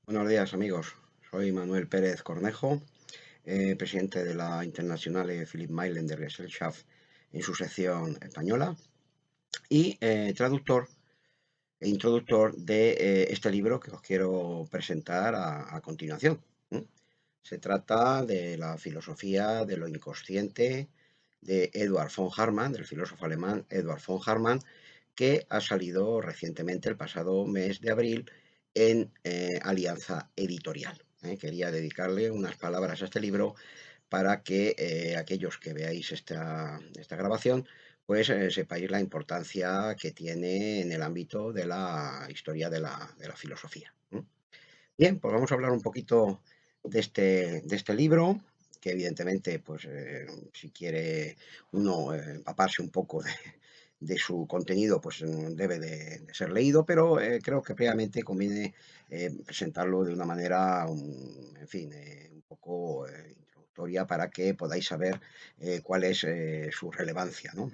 Buenos días amigos, soy Manuel Pérez Cornejo, presidente de la Internationale Philipp Mayländer Gesellschaft en su sección española y traductor e introductor de este libro que os quiero presentar a continuación. ¿Mm? Se trata de la filosofía de lo inconsciente de Eduard von Hartmann, del filósofo alemán Eduard von Hartmann, que ha salido recientemente el pasado mes de abril en Alianza Editorial. Quería dedicarle unas palabras a este libro para que aquellos que veáis esta grabación, pues sepáis la importancia que tiene en el ámbito de la historia de la filosofía. Bien, pues vamos a hablar un poquito de este libro, que evidentemente, pues si quiere uno empaparse un poco de su contenido, pues debe de ser leído, pero creo que previamente conviene presentarlo de una manera, en fin, un poco introductoria para que podáis saber cuál es su relevancia, ¿no?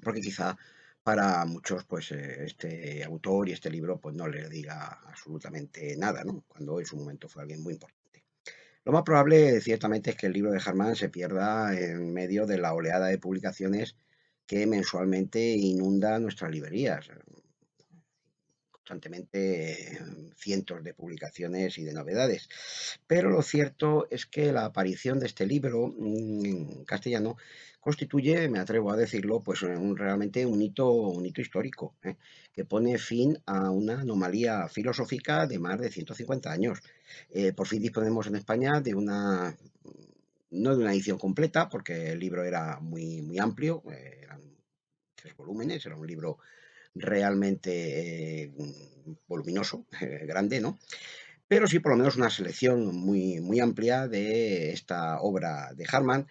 Porque quizá para muchos, pues este autor y este libro, pues no les diga absolutamente nada, ¿no? Cuando en su momento fue alguien muy importante. Lo más probable, ciertamente, es que el libro de Harman se pierda en medio de la oleada de publicaciones que mensualmente inunda nuestras librerías. Constantemente cientos de publicaciones y de novedades. Pero lo cierto es que la aparición de este libro en castellano constituye, me atrevo a decirlo, pues realmente un hito histórico, que pone fin a una anomalía filosófica de más de 150 años. Por fin disponemos en España de no de una edición completa, porque el libro era muy, muy amplio, eran 3 volúmenes, era un libro realmente voluminoso, grande, ¿no? Pero sí por lo menos una selección muy, muy amplia de esta obra de Hartmann,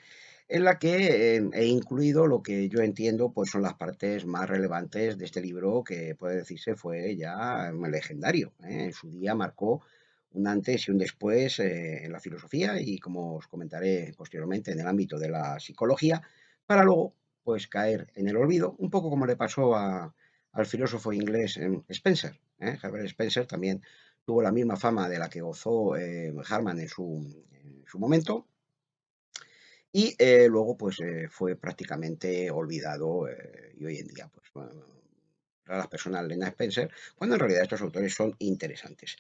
en la que he incluido lo que yo entiendo pues son las partes más relevantes de este libro, que puede decirse fue ya legendario. En su día marcó un antes y un después en la filosofía y, como os comentaré posteriormente, en el ámbito de la psicología, para luego pues caer en el olvido, un poco como le pasó al filósofo inglés Spencer. Herbert Spencer también tuvo la misma fama de la que gozó Hartmann en su momento, y luego pues fue prácticamente olvidado, y hoy en día pues raras personas leen a Spencer, cuando en realidad estos autores son interesantes.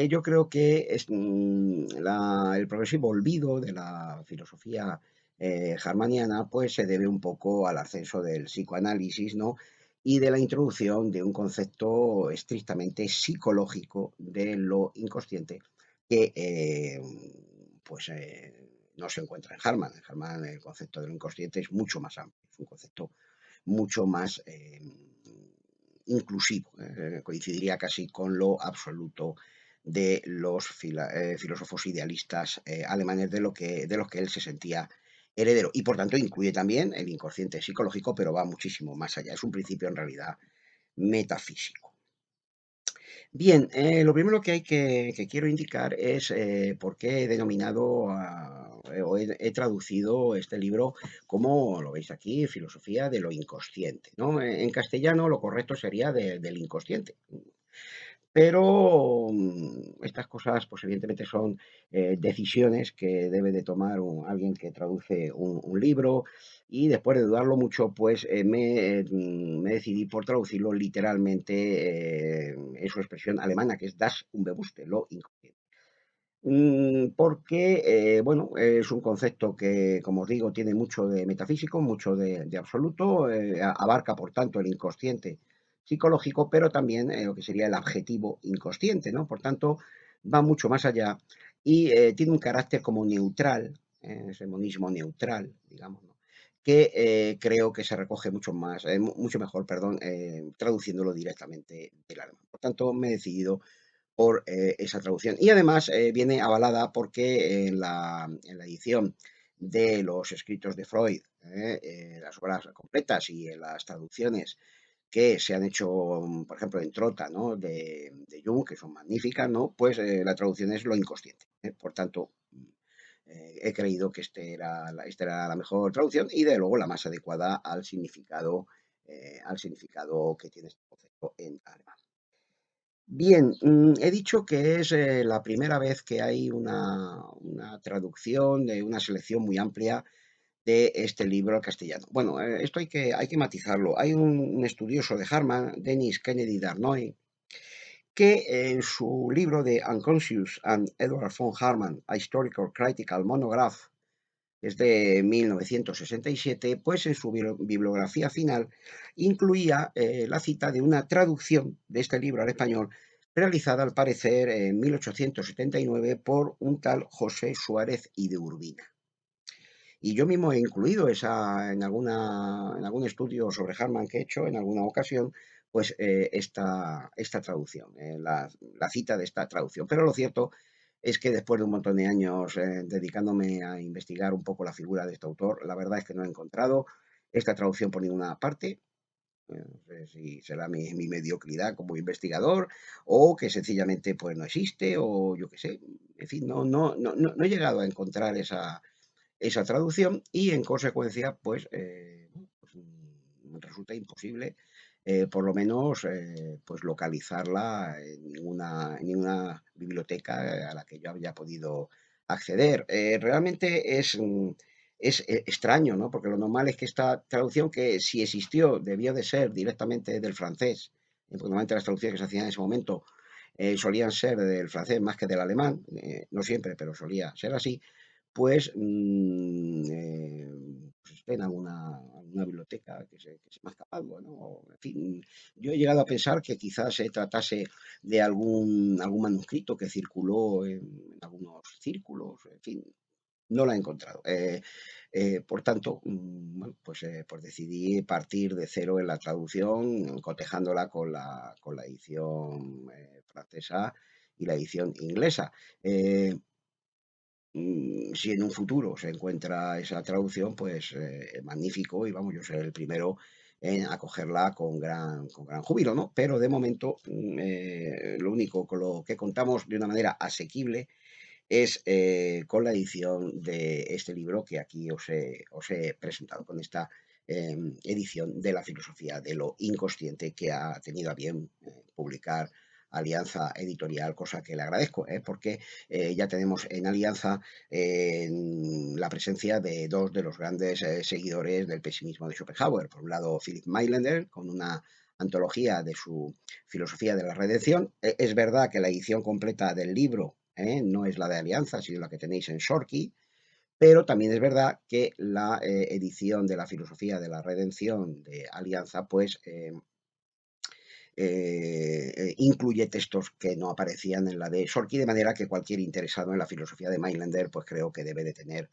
Yo creo que el progresivo olvido de la filosofía harmaniana pues se debe un poco al ascenso del psicoanálisis, ¿no? Y de la introducción de un concepto estrictamente psicológico de lo inconsciente que pues no se encuentra en Hartmann. En Hartmann el concepto de lo inconsciente es mucho más amplio, es un concepto mucho más inclusivo, coincidiría casi con lo absoluto de los filósofos idealistas alemanes, de los que él se sentía heredero, y por tanto incluye también el inconsciente psicológico, pero va muchísimo más allá, es un principio en realidad metafísico. Bien, lo primero que quiero indicar es por qué he denominado o he traducido este libro como lo veis aquí, filosofía de lo inconsciente, ¿no? En castellano lo correcto sería del inconsciente. Pero estas cosas, pues evidentemente son decisiones que debe de tomar alguien que traduce un libro, y después de dudarlo mucho, pues me decidí por traducirlo literalmente en su expresión alemana, que es das Unbewusste, lo inconsciente. Porque, bueno, es un concepto que, como os digo, tiene mucho de metafísico, mucho de absoluto, abarca, por tanto, el inconsciente psicológico, pero también lo que sería el adjetivo inconsciente, ¿no? Por tanto, va mucho más allá y tiene un carácter como neutral, ese monismo neutral, digamos, ¿no? Que creo que se recoge mucho más, mucho mejor, perdón, traduciéndolo directamente del alemán. Por tanto, me he decidido por esa traducción. Y además viene avalada porque en la edición de los escritos de Freud, las obras completas y en las traducciones que se han hecho, por ejemplo, en Trota, ¿no? de Jung, que son magníficas, ¿no? Pues la traducción es lo inconsciente. Por tanto, he creído que esta era la mejor traducción y, de luego, la más adecuada al significado que tiene este concepto en alemán. Bien, he dicho que es la primera vez que hay una traducción de una selección muy amplia de este libro al castellano. Bueno, esto hay que matizarlo. Hay un estudioso de Harman, Denis Kennedy Darnoy, que en su libro de Unconscious and Edward von Harman, A Historical Critical Monograph, es de 1967, pues en su bibliografía final incluía la cita de una traducción de este libro al español realizada al parecer en 1879 por un tal José Suárez y de Urbina. Y yo mismo he incluido esa en algún estudio sobre Harman que he hecho en alguna ocasión, pues esta traducción, la cita de esta traducción. Pero lo cierto es que después de un montón de años dedicándome a investigar un poco la figura de este autor, la verdad es que no he encontrado esta traducción por ninguna parte. No sé si será mi mediocridad como investigador o que sencillamente pues no existe o yo qué sé. En fin, no he llegado a encontrar esa traducción y en consecuencia resulta imposible por lo menos pues localizarla en ninguna biblioteca a la que yo haya podido acceder. Realmente es extraño, ¿no? Porque lo normal es que esta traducción, que si existió, debió de ser directamente del francés, porque normalmente las traducciones que se hacían en ese momento solían ser del francés más que del alemán, no siempre, pero solía ser así, pues, pues esté en alguna biblioteca que se me ha escapado, bueno, o, en fin, yo he llegado a pensar que quizás se tratase de algún manuscrito que circuló en algunos círculos, en fin, no la he encontrado. Por tanto, bueno, pues decidí partir de cero en la traducción, cotejándola con la edición francesa y la edición inglesa. Eh, si en un futuro se encuentra esa traducción, pues magnífico y vamos, yo seré el primero en acogerla con gran júbilo, ¿no? Pero de momento lo único con lo que contamos de una manera asequible es con la edición de este libro que aquí os he presentado, con esta edición de la filosofía de lo inconsciente que ha tenido a bien publicar Alianza Editorial, cosa que le agradezco, porque ya tenemos en Alianza la presencia de dos de los grandes seguidores del pesimismo de Schopenhauer. Por un lado, Philip Mailander, con una antología de su filosofía de la redención. Es verdad que la edición completa del libro no es la de Alianza, sino la que tenéis en Shorky, pero también es verdad que la edición de la filosofía de la redención de Alianza, pues incluye textos que no aparecían en la de Shorky, de manera que cualquier interesado en la filosofía de Mailander, pues creo que debe de tener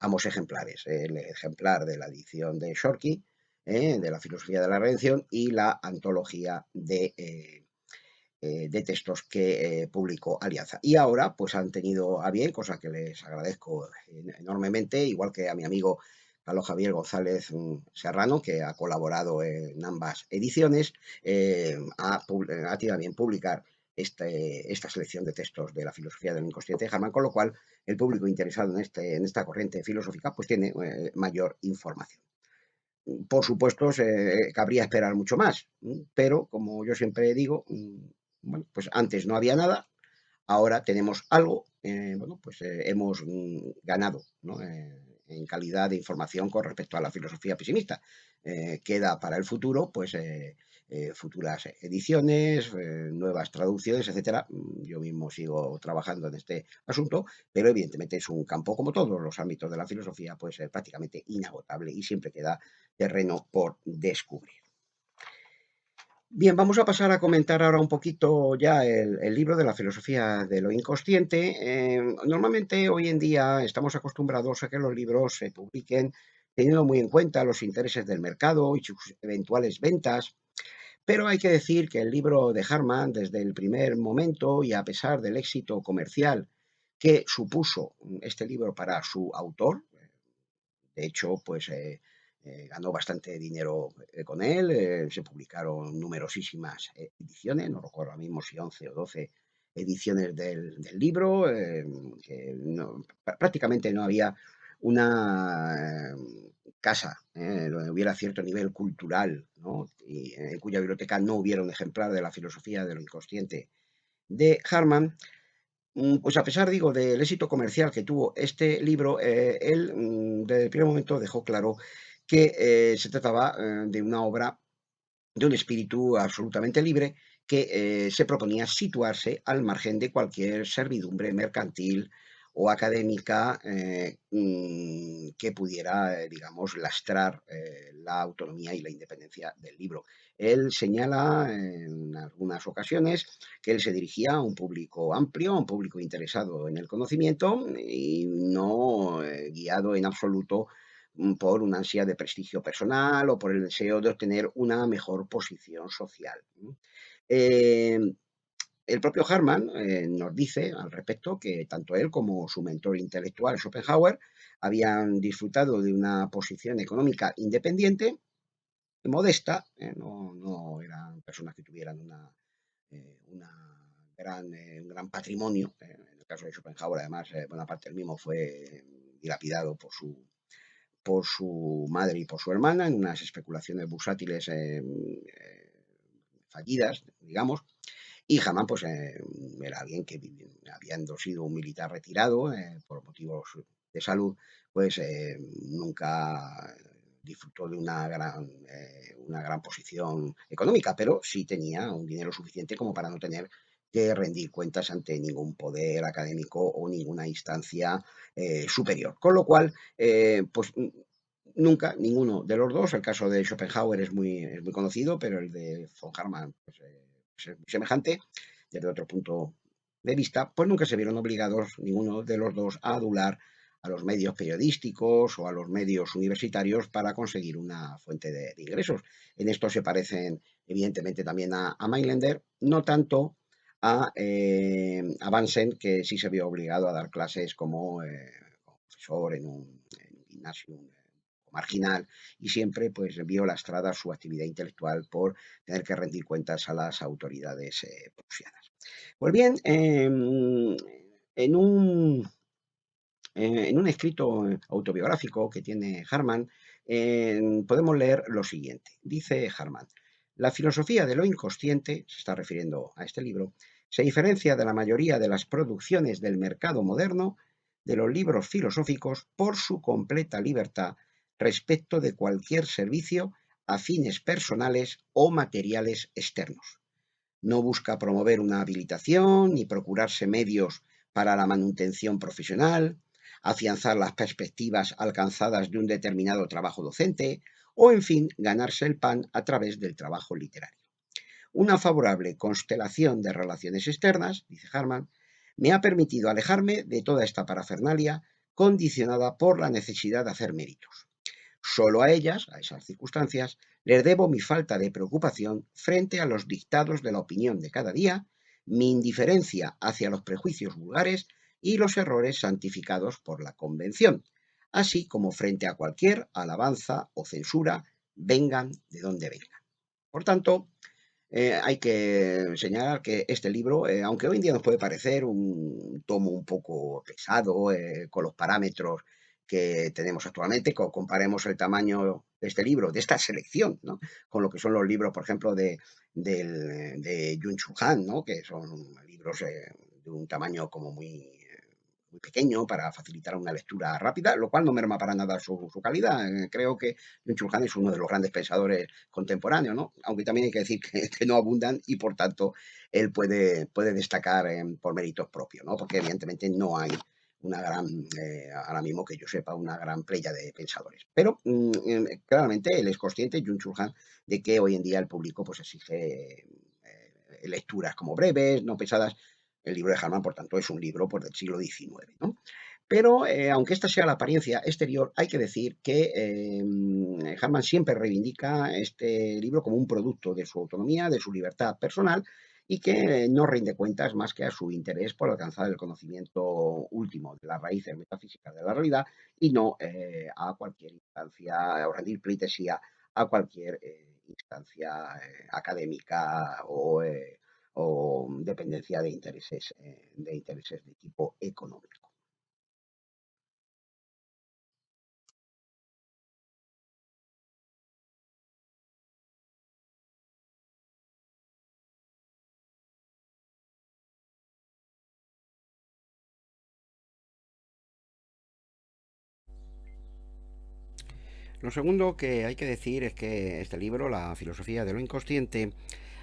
ambos ejemplares, el ejemplar de la edición de Shorky, de la filosofía de la redención, y la antología de textos que publicó Alianza. Y ahora, pues han tenido a bien, cosa que les agradezco enormemente, igual que a mi amigo Carlos Javier González Serrano, que ha colaborado en ambas ediciones, ha tenido a bien publicar esta selección de textos de la filosofía del inconsciente de Germán, con lo cual el público interesado en esta corriente filosófica pues tiene mayor información. Por supuesto, cabría esperar mucho más, pero como yo siempre digo, bueno, pues antes no había nada, ahora tenemos algo, bueno, pues hemos ganado, ¿no? En calidad de información con respecto a la filosofía pesimista. Queda para el futuro, pues, futuras ediciones, nuevas traducciones, etcétera. Yo mismo sigo trabajando en este asunto, pero evidentemente es un campo, como todos los ámbitos de la filosofía, pues prácticamente inagotable y siempre queda terreno por descubrir. Bien, vamos a pasar a comentar ahora un poquito ya el libro de la filosofía de lo inconsciente. Normalmente hoy en día estamos acostumbrados a que los libros se publiquen teniendo muy en cuenta los intereses del mercado y sus eventuales ventas, pero hay que decir que el libro de Harman, desde el primer momento y a pesar del éxito comercial que supuso este libro para su autor, de hecho, pues ganó bastante dinero con él, se publicaron numerosísimas ediciones, no recuerdo ahora mismo si 11 o 12 ediciones del libro, que prácticamente no había una casa donde hubiera cierto nivel cultural, ¿no? Y en cuya biblioteca no hubiera un ejemplar de la filosofía de lo inconsciente de Harman, pues a pesar, digo, del éxito comercial que tuvo este libro, él desde el primer momento dejó claro que se trataba de una obra de un espíritu absolutamente libre que se proponía situarse al margen de cualquier servidumbre mercantil o académica que pudiera, digamos, lastrar la autonomía y la independencia del libro. Él señala en algunas ocasiones que él se dirigía a un público amplio, a un público interesado en el conocimiento y no guiado en absoluto por una ansia de prestigio personal o por el deseo de obtener una mejor posición social. Eh, el propio Harman nos dice al respecto que tanto él como su mentor intelectual Schopenhauer habían disfrutado de una posición económica independiente, modesta, no eran personas que tuvieran una un gran patrimonio. En el caso de Schopenhauer, además, buena parte del mismo fue dilapidado por su madre y por su hermana en unas especulaciones bursátiles fallidas, digamos, y Hamann pues era alguien que habiendo sido un militar retirado por motivos de salud, pues nunca disfrutó de una gran posición económica, pero sí tenía un dinero suficiente como para no tener que rendir cuentas ante ningún poder académico o ninguna instancia superior. Con lo cual, pues nunca, ninguno de los dos, el caso de Schopenhauer es muy conocido, pero el de von Harman pues, es muy semejante desde otro punto de vista, pues nunca se vieron obligados ninguno de los dos a adular a los medios periodísticos o a los medios universitarios para conseguir una fuente de ingresos. En esto se parecen evidentemente también a Mailänder, no tanto a Bansen, que sí se vio obligado a dar clases como profesor en un gimnasio marginal y siempre pues vio lastrada su actividad intelectual por tener que rendir cuentas a las autoridades prusianas. Pues bien, en un escrito autobiográfico que tiene Harman, podemos leer lo siguiente. Dice Harman, la filosofía de lo inconsciente, se está refiriendo a este libro, se diferencia de la mayoría de las producciones del mercado moderno de los libros filosóficos por su completa libertad respecto de cualquier servicio a fines personales o materiales externos. No busca promover una habilitación ni procurarse medios para la manutención profesional, afianzar las perspectivas alcanzadas de un determinado trabajo docente o, en fin, ganarse el pan a través del trabajo literario. Una favorable constelación de relaciones externas, dice Harman, me ha permitido alejarme de toda esta parafernalia condicionada por la necesidad de hacer méritos. Solo a ellas, a esas circunstancias, les debo mi falta de preocupación frente a los dictados de la opinión de cada día, mi indiferencia hacia los prejuicios vulgares y los errores santificados por la convención, así como frente a cualquier alabanza o censura, vengan de donde vengan. Por tanto, hay que señalar que este libro, aunque hoy en día nos puede parecer un tomo un poco pesado con los parámetros que tenemos actualmente, comparemos el tamaño de este libro, de esta selección, ¿no? Con lo que son los libros, por ejemplo, de Yun Chu Han, ¿no? Que son libros de un tamaño como muy pequeño para facilitar una lectura rápida, lo cual no merma para nada su calidad. Creo que Yun Chu Han es uno de los grandes pensadores contemporáneos, ¿no? Aunque también hay que decir que no abundan y por tanto él puede destacar por méritos propios, ¿no? Porque evidentemente no hay una gran, ahora mismo que yo sepa, una gran playa de pensadores. Pero claramente él es consciente, Jung Chul Han, de que hoy en día el público pues exige lecturas como breves, no pesadas. El libro de Harman, por tanto, es un libro pues, del siglo XIX, ¿no? Pero, aunque esta sea la apariencia exterior, hay que decir que Harman siempre reivindica este libro como un producto de su autonomía, de su libertad personal, y que no rinde cuentas más que a su interés por alcanzar el conocimiento último de las raíces metafísicas de la realidad y no a cualquier instancia, o rendir pleitesía a cualquier instancia académica o dependencia de intereses de tipo económico. Lo segundo que hay que decir es que este libro, La filosofía de lo inconsciente,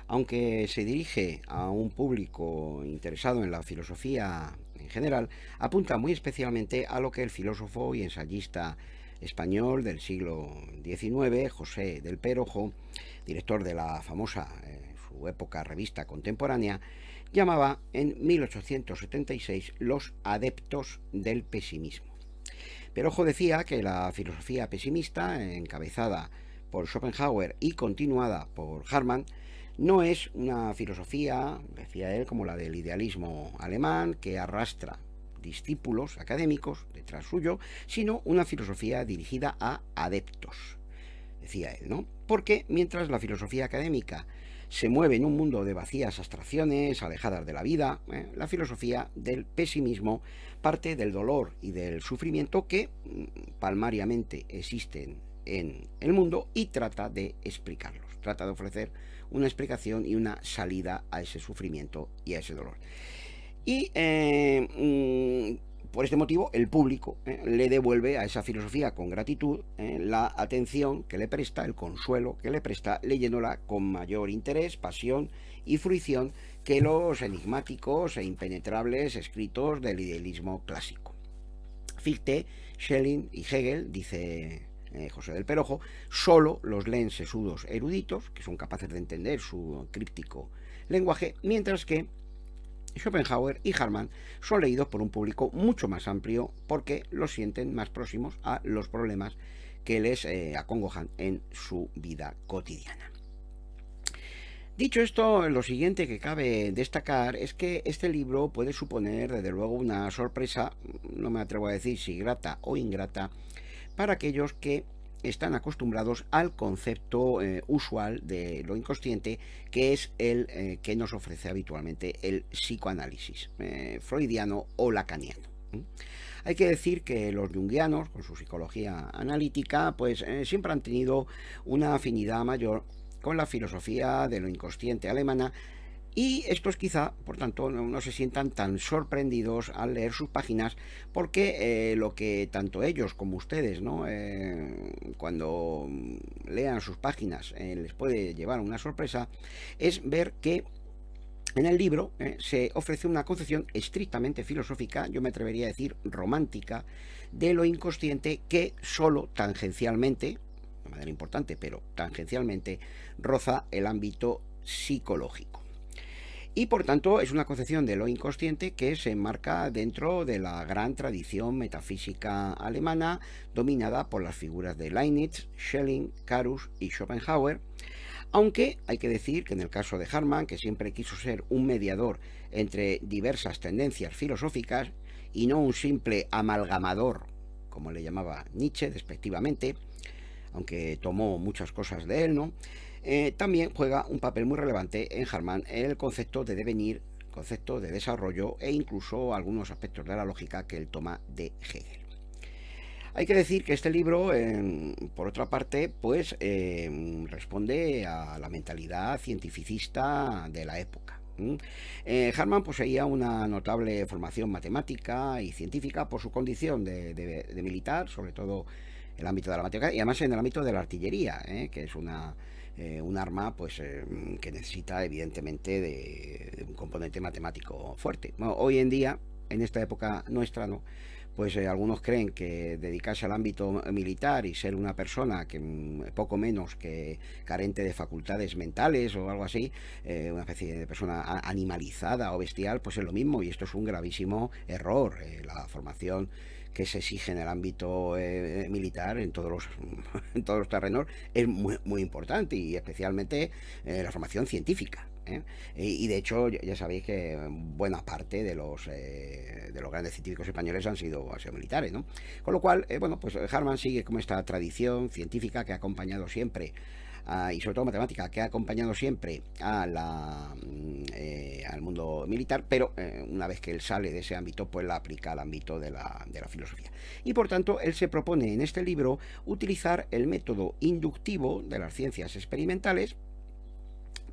aunque se dirige a un público interesado en la filosofía en general, apunta muy especialmente a lo que el filósofo y ensayista español del siglo XIX, José del Perojo, director de la famosa, su época, revista contemporánea, llamaba en 1876 los adeptos del pesimismo. Perojo decía que la filosofía pesimista, encabezada por Schopenhauer y continuada por Hamann, no es una filosofía, decía él, como la del idealismo alemán, que arrastra discípulos académicos detrás suyo, sino una filosofía dirigida a adeptos, decía él, ¿no? Porque mientras la filosofía académica se mueve en un mundo de vacías abstracciones, alejadas de la vida, la filosofía del pesimismo parte del dolor y del sufrimiento que palmariamente existen en el mundo y trata de explicarlos, trata de ofrecer una explicación y una salida a ese sufrimiento y a ese dolor. Y por este motivo el público le devuelve a esa filosofía con gratitud la atención que le presta, el consuelo que le presta, leyéndola con mayor interés, pasión y fruición que los enigmáticos e impenetrables escritos del idealismo clásico. Fichte, Schelling y Hegel, dice José del Perojo, solo los leen sesudos eruditos, que son capaces de entender su críptico lenguaje, mientras que Schopenhauer y Hamann son leídos por un público mucho más amplio porque los sienten más próximos a los problemas que les acongojan en su vida cotidiana. Dicho esto, lo siguiente que cabe destacar es que este libro puede suponer, desde luego, una sorpresa, no me atrevo a decir si grata o ingrata, para aquellos que están acostumbrados al concepto usual de lo inconsciente, que es el que nos ofrece habitualmente el psicoanálisis freudiano o lacaniano. Hay que decir que los junguianos, con su psicología analítica, pues siempre han tenido una afinidad mayor con la filosofía de lo inconsciente alemana, y estos quizá, por tanto, no se sientan tan sorprendidos al leer sus páginas, porque lo que tanto ellos como ustedes, ¿no? Cuando lean sus páginas les puede llevar una sorpresa, es ver que en el libro se ofrece una concepción estrictamente filosófica, yo me atrevería a decir romántica, de lo inconsciente, que solo tangencialmente, de manera importante, pero tangencialmente, roza el ámbito psicológico. Y por tanto es una concepción de lo inconsciente que se enmarca dentro de la gran tradición metafísica alemana, dominada por las figuras de Leibniz, Schelling, Carus y Schopenhauer, aunque hay que decir que en el caso de Hamann, que siempre quiso ser un mediador entre diversas tendencias filosóficas y no un simple amalgamador, como le llamaba Nietzsche despectivamente, aunque tomó muchas cosas de él, ¿no? También juega un papel muy relevante en Hamann el concepto de devenir, concepto de desarrollo e incluso algunos aspectos de la lógica que él toma de Hegel. Hay que decir que este libro, por otra parte, pues responde a la mentalidad cientificista de la época. Hamann poseía una notable formación matemática y científica por su condición de militar, sobre todo en el ámbito de la matemática y además en el ámbito de la artillería, que es un arma pues que necesita evidentemente de un componente matemático fuerte. Bueno, hoy en día, en esta época nuestra, ¿no? Pues algunos creen que dedicarse al ámbito militar y ser una persona que poco menos que carente de facultades mentales o algo así, una especie de persona animalizada o bestial, pues es lo mismo, y esto es un gravísimo error. La formación que se exige en el ámbito militar en todos los terrenos es muy importante, y especialmente la formación científica. Y de hecho ya sabéis que buena parte de los grandes científicos españoles han sido militares, ¿no? Con lo cual, bueno, pues Hamann sigue como esta tradición científica que ha acompañado siempre y sobre todo matemática, que ha acompañado siempre al mundo militar, pero una vez que él sale de ese ámbito, pues la aplica al ámbito de la filosofía. Y por tanto, él se propone en este libro utilizar el método inductivo de las ciencias experimentales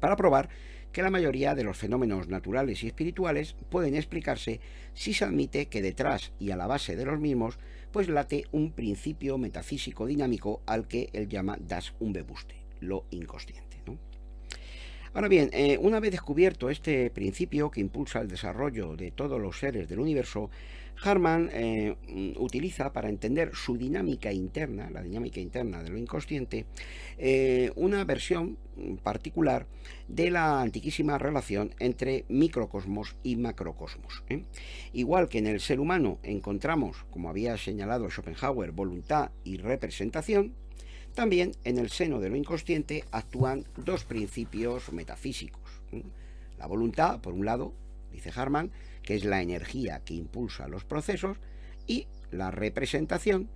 para probar que la mayoría de los fenómenos naturales y espirituales pueden explicarse si se admite que detrás y a la base de los mismos pues late un principio metafísico dinámico al que él llama das Unbewusste, lo inconsciente, ¿no? Ahora bien, una vez descubierto este principio que impulsa el desarrollo de todos los seres del universo, Harman utiliza para entender su dinámica interna, la dinámica interna de lo inconsciente, una versión particular de la antiquísima relación entre microcosmos y macrocosmos. Igual que en el ser humano encontramos, como había señalado Schopenhauer, voluntad y representación, también en el seno de lo inconsciente actúan dos principios metafísicos. La voluntad, por un lado, dice Harman, que es la energía que impulsa los procesos, y la representación,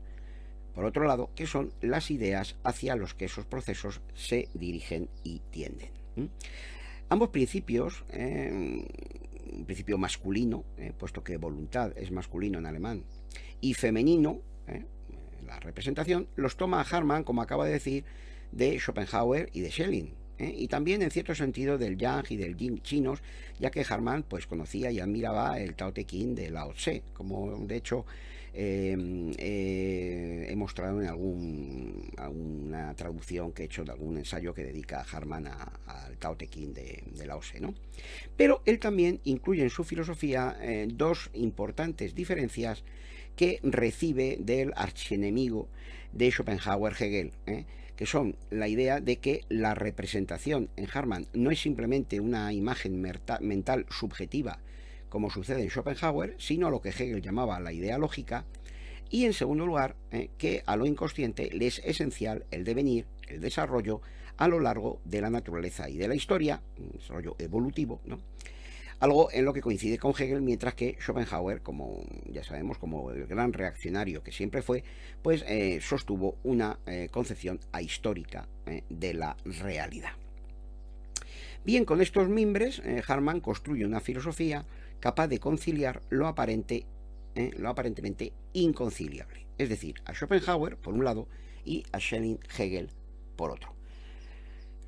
por otro lado, que son las ideas hacia los que esos procesos se dirigen y tienden. Ambos principios, un principio masculino, puesto que voluntad es masculino en alemán, y femenino, la representación, los toma Harman, como acaba de decir, de Schopenhauer y de Schelling, y también en cierto sentido del Yang y del Yin chinos, ya que Harman pues conocía y admiraba el Tao Te Ching de Lao Tse, como de hecho he mostrado en alguna traducción que he hecho de algún ensayo que dedica Harman al Tao Te Ching de Lao Tse, ¿no? Pero él también incluye en su filosofía dos importantes diferencias que recibe del archienemigo de Schopenhauer, Hegel, que son la idea de que la representación en Harman no es simplemente una imagen mental subjetiva, como sucede en Schopenhauer, sino lo que Hegel llamaba la idea lógica, y en segundo lugar, que a lo inconsciente le es esencial el devenir, el desarrollo a lo largo de la naturaleza y de la historia, un desarrollo evolutivo, ¿no? Algo en lo que coincide con Hegel, mientras que Schopenhauer, como ya sabemos, como el gran reaccionario que siempre fue, pues sostuvo una concepción ahistórica de la realidad. Bien, con estos mimbres, Harman construye una filosofía capaz de conciliar lo aparentemente inconciliable, es decir, a Schopenhauer por un lado y a Schelling, Hegel por otro.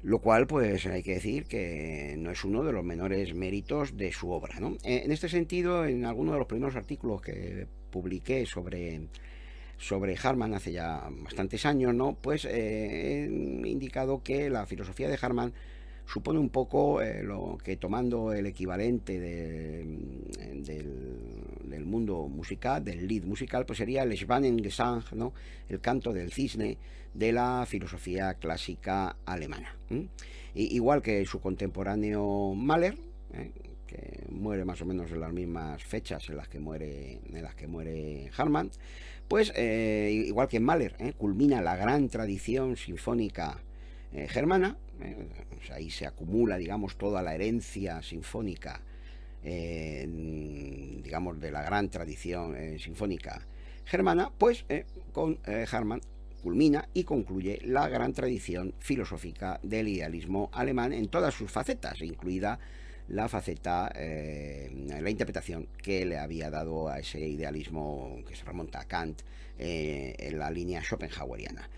Lo cual, pues hay que decir que no es uno de los menores méritos de su obra, ¿no? En este sentido, en alguno de los primeros artículos que publiqué sobre Harman hace ya bastantes años, ¿no? Pues he indicado que la filosofía de Harman supone un poco lo que, tomando el equivalente del mundo musical, del Lied musical, pues sería el Schwanengesang, ¿no? El canto del cisne de la filosofía clásica alemana. Igual que su contemporáneo Mahler, que muere más o menos en las mismas fechas en las que muere Harman, pues igual que Mahler, culmina la gran tradición sinfónica germana. O sea, ahí se acumula, digamos, toda la herencia sinfónica, digamos, de la gran tradición sinfónica germana, pues con Harman culmina y concluye la gran tradición filosófica del idealismo alemán en todas sus facetas, incluida la faceta, la interpretación que le había dado a ese idealismo que se remonta a Kant en la línea schopenhaueriana.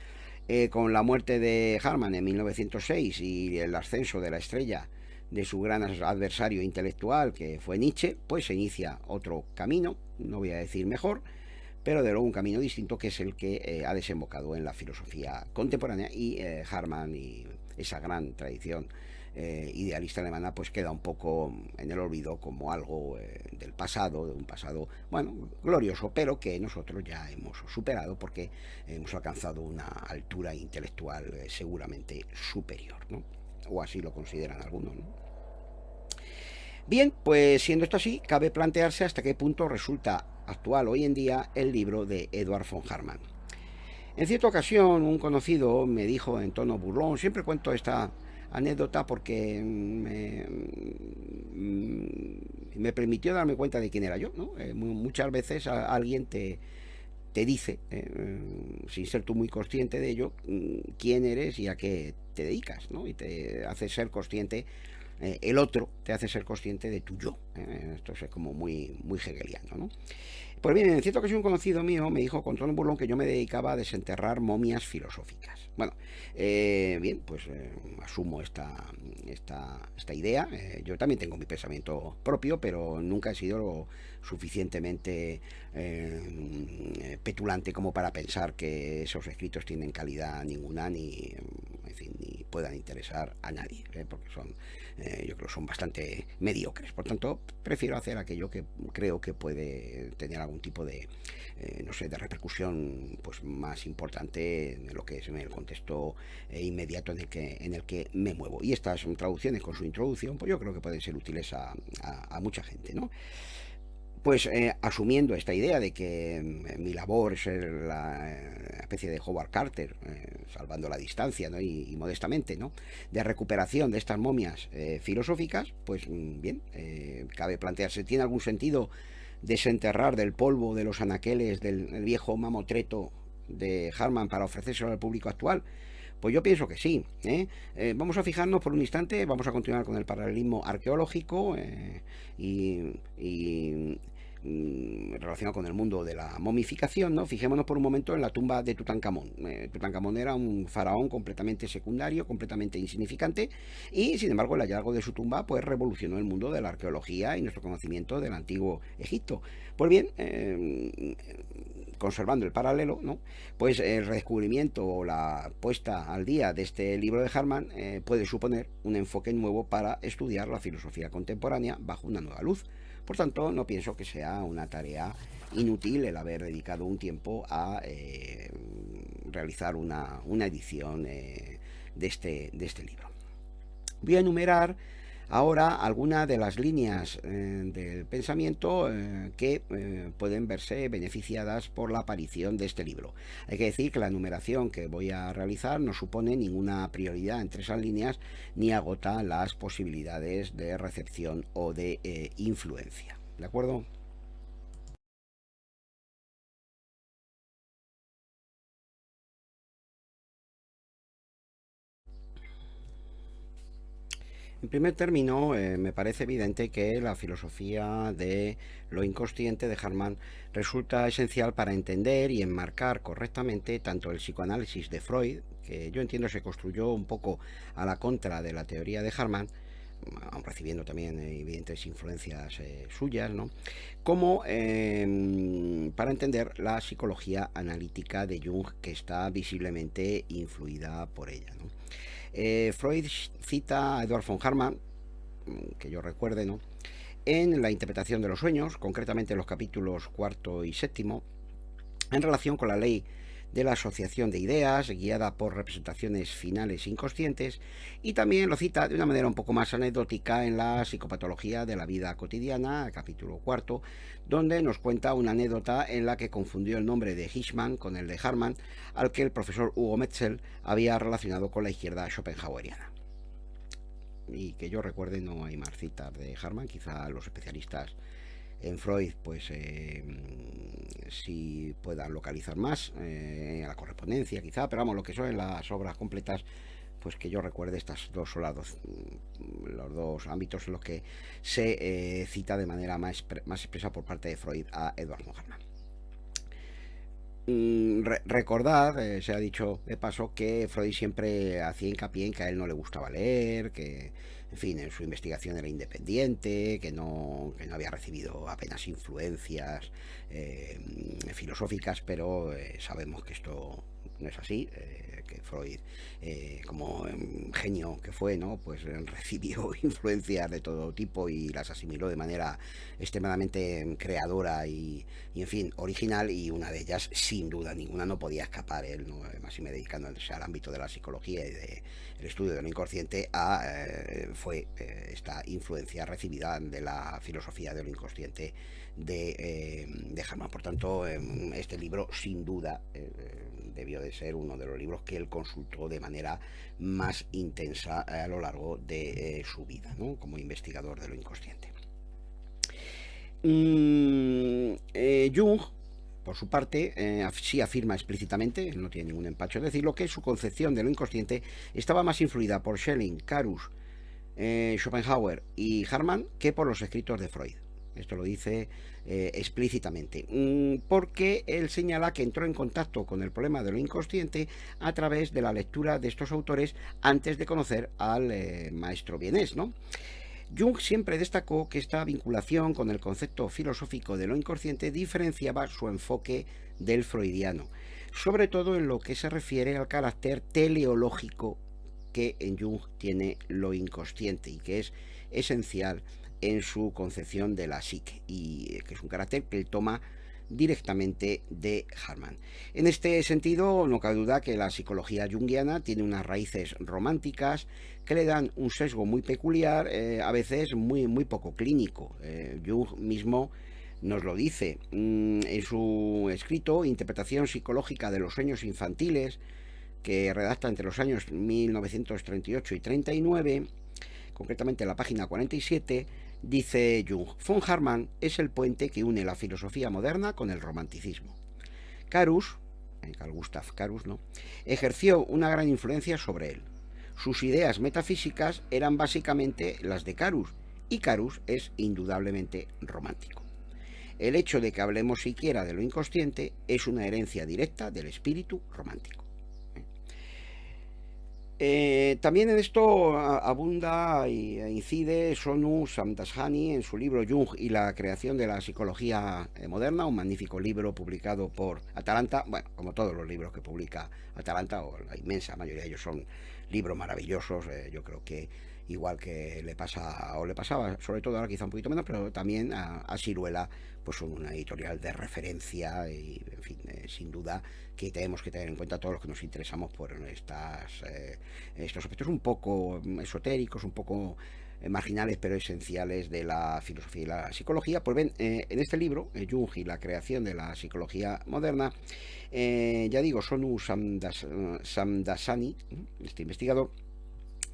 Con la muerte de Harman en 1906 y el ascenso de la estrella de su gran adversario intelectual, que fue Nietzsche, pues se inicia otro camino, no voy a decir mejor, pero de luego un camino distinto, que es el que ha desembocado en la filosofía contemporánea, y Harman y esa gran tradición idealista alemana pues queda un poco en el olvido como algo del pasado, de un pasado, bueno, glorioso, pero que nosotros ya hemos superado porque hemos alcanzado una altura intelectual seguramente superior, ¿no? O así lo consideran algunos, ¿no? Bien, pues siendo esto así, cabe plantearse hasta qué punto resulta actual hoy en día el libro de Eduard von Harman. En cierta ocasión, un conocido me dijo en tono burlón, siempre cuento esta anécdota porque me permitió darme cuenta de quién era yo, ¿no? Muchas veces alguien te dice, sin ser tú muy consciente de ello, quién eres y a qué te dedicas, ¿no? Y te hace ser consciente, el otro te hace ser consciente de tu yo. Esto es como muy hegeliano, ¿no? Pues bien, en cierta ocasión un conocido mío me dijo con tono burlón que yo me dedicaba a desenterrar momias filosóficas. Bueno, bien, pues asumo esta idea. Yo también tengo mi pensamiento propio, pero nunca he sido lo suficientemente petulante como para pensar que esos escritos tienen calidad ninguna ni, en fin, ni puedan interesar a nadie, porque yo creo que son bastante mediocres. Por tanto, prefiero hacer aquello que creo que puede tener algún tipo de, no sé, de repercusión pues más importante en lo que es en el contexto inmediato en el que me muevo. Y estas traducciones con su introducción, pues yo creo que pueden ser útiles a mucha gente, ¿no? Pues asumiendo esta idea de que mi labor es ser la especie de Howard Carter, salvando la distancia, ¿no? Y modestamente, ¿no? De recuperación de estas momias filosóficas, pues bien, cabe plantearse, ¿tiene algún sentido desenterrar del polvo de los anaqueles del viejo mamotreto de Harman para ofrecérselo al público actual? Pues yo pienso que sí. Vamos a fijarnos por un instante, vamos a continuar con el paralelismo arqueológico y relacionado con el mundo de la momificación, ¿no? Fijémonos por un momento en la tumba de Tutankamón. Tutankamón era un faraón completamente secundario, completamente insignificante, y sin embargo el hallazgo de su tumba pues revolucionó el mundo de la arqueología y nuestro conocimiento del antiguo Egipto. Pues bien, conservando el paralelo, ¿no? Pues el redescubrimiento o la puesta al día de este libro de Harman puede suponer un enfoque nuevo para estudiar la filosofía contemporánea bajo una nueva luz. Por tanto, no pienso que sea una tarea inútil el haber dedicado un tiempo a realizar una edición de este libro. Voy a enumerar ahora algunas de las líneas del pensamiento que pueden verse beneficiadas por la aparición de este libro. Hay que decir que la enumeración que voy a realizar no supone ninguna prioridad entre esas líneas ni agota las posibilidades de recepción o de influencia. ¿De acuerdo? En primer término, me parece evidente que la filosofía de lo inconsciente de Harman resulta esencial para entender y enmarcar correctamente tanto el psicoanálisis de Freud, que yo entiendo se construyó un poco a la contra de la teoría de Harman, aun recibiendo también evidentes influencias suyas, ¿no? Como para entender la psicología analítica de Jung, que está visiblemente influida por ella, ¿no? Freud cita a Edward von Harman, que yo recuerde, ¿no? En la interpretación de los sueños, concretamente en los capítulos cuarto y séptimo, en relación con la ley de la asociación de ideas, guiada por representaciones finales inconscientes, y también lo cita de una manera un poco más anecdótica en la psicopatología de la vida cotidiana, capítulo cuarto, donde nos cuenta una anécdota en la que confundió el nombre de Hirschman con el de Harman, al que el profesor Hugo Metzel había relacionado con la izquierda schopenhaueriana. Y que yo recuerde, no hay más citas de Harman, quizá los especialistas en Freud pues sí puedan localizar más la correspondencia quizá, pero vamos, lo que son en las obras completas, pues que yo recuerde, estas dos son los dos ámbitos en los que se cita de manera más expresa por parte de Freud a Edward von Harman. Recordad, se ha dicho de paso, que Freud siempre hacía hincapié en que a él no le gustaba leer, que en fin, en su investigación era independiente, que no había recibido apenas influencias filosóficas, pero sabemos que esto no es así, que Freud, como genio que fue, ¿no? Pues recibió influencias de todo tipo y las asimiló de manera extremadamente creadora y en fin, original, y una de ellas, sin duda ninguna, no podía escapar él, ¿no? Además, y me dedicándose al ámbito de la psicología y del estudio de lo inconsciente, fue esta influencia recibida de la filosofía de lo inconsciente de Harman. Por tanto, este libro, sin duda, debió de ser uno de los libros que él consultó de manera más intensa a lo largo de su vida, ¿no? Como investigador de lo inconsciente. Jung, por su parte, sí afirma explícitamente, no tiene ningún empacho en decirlo, que su concepción de lo inconsciente estaba más influida por Schelling, Carus, Schopenhauer y Harman que por los escritos de Freud. Esto lo dice explícitamente, porque él señala que entró en contacto con el problema de lo inconsciente a través de la lectura de estos autores antes de conocer al maestro vienés, ¿no? Jung siempre destacó que esta vinculación con el concepto filosófico de lo inconsciente diferenciaba su enfoque del freudiano, sobre todo en lo que se refiere al carácter teleológico que en Jung tiene lo inconsciente y que es esencial en su concepción de la psique, y que es un carácter que él toma directamente de Harman. En este sentido, no cabe duda que la psicología junguiana tiene unas raíces románticas que le dan un sesgo muy peculiar, a veces muy poco clínico. Jung mismo nos lo dice en su escrito Interpretación psicológica de los sueños infantiles, que redacta entre los años 1938 y 39, concretamente en la página 47, dice Jung: von Harman es el puente que une la filosofía moderna con el romanticismo. Carus, Carl Gustav Carus, ¿no?, ejerció una gran influencia sobre él. Sus ideas metafísicas eran básicamente las de Carus, y Carus es indudablemente romántico. El hecho de que hablemos siquiera de lo inconsciente es una herencia directa del espíritu romántico. También en esto abunda e incide Sonu Samdashani en su libro Jung y la creación de la psicología moderna, un magnífico libro publicado por Atalanta. Bueno, como todos los libros que publica Atalanta, o la inmensa mayoría de ellos son libros maravillosos. Yo creo que igual que le pasa, o le pasaba, sobre todo ahora quizá un poquito menos, pero también a Siruela, pues son una editorial de referencia y, en fin, sin duda que tenemos que tener en cuenta todos los que nos interesamos por estos aspectos un poco esotéricos, un poco marginales, pero esenciales de la filosofía y la psicología. Pues ven, en este libro, Jung y la creación de la psicología moderna, ya digo, Sonu Samdasani, este investigador,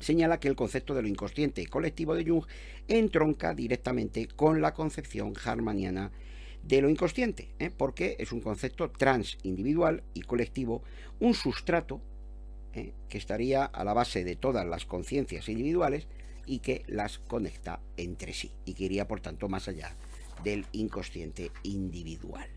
señala que el concepto de lo inconsciente colectivo de Jung entronca directamente con la concepción harmaniana de lo inconsciente, porque es un concepto transindividual y colectivo, un sustrato que estaría a la base de todas las conciencias individuales y que las conecta entre sí, y que iría por tanto más allá del inconsciente individual.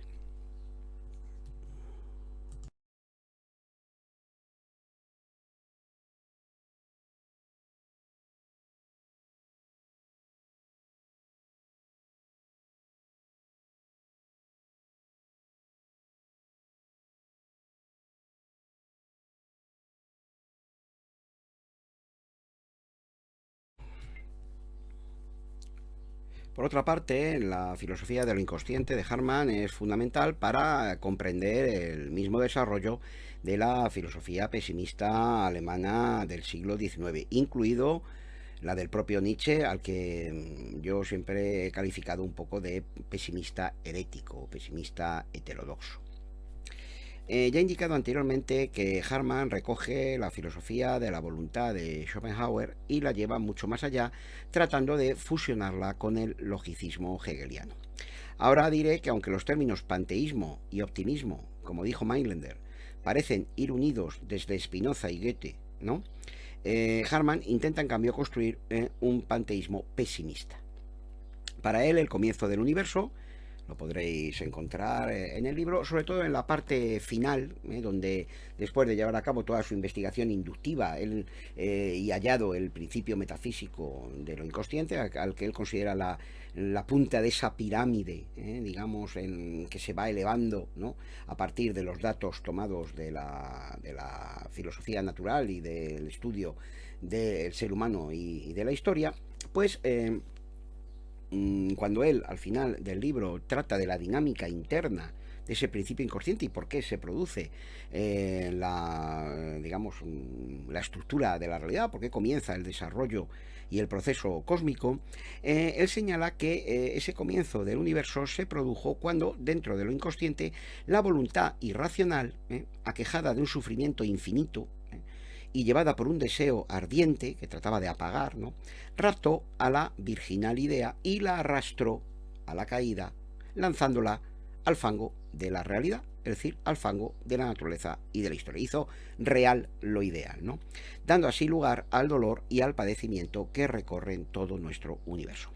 Por otra parte, la filosofía de lo inconsciente de Harman es fundamental para comprender el mismo desarrollo de la filosofía pesimista alemana del siglo XIX, incluido la del propio Nietzsche, al que yo siempre he calificado un poco de pesimista herético, pesimista heterodoxo. Ya he indicado anteriormente que Harman recoge la filosofía de la voluntad de Schopenhauer y la lleva mucho más allá, tratando de fusionarla con el logicismo hegeliano. Ahora diré que aunque los términos panteísmo y optimismo, como dijo Mailander, parecen ir unidos desde Spinoza y Goethe, ¿no?, Harman intenta en cambio construir un panteísmo pesimista. Para él, el comienzo del universo lo podréis encontrar en el libro, sobre todo en la parte final, donde después de llevar a cabo toda su investigación inductiva y hallado el principio metafísico de lo inconsciente, al que él considera la punta de esa pirámide, digamos, que se va elevando, ¿no?, a partir de los datos tomados de la filosofía natural y del estudio del ser humano y de la historia, pues cuando él al final del libro trata de la dinámica interna de ese principio inconsciente y por qué se produce la estructura de la realidad, por qué comienza el desarrollo y el proceso cósmico, él señala que ese comienzo del universo se produjo cuando, dentro de lo inconsciente, la voluntad irracional, aquejada de un sufrimiento infinito, y llevada por un deseo ardiente que trataba de apagar, ¿no?, raptó a la virginal idea y la arrastró a la caída, lanzándola al fango de la realidad, es decir, al fango de la naturaleza y de la historia. Hizo real lo ideal, ¿no?, dando así lugar al dolor y al padecimiento que recorren todo nuestro universo.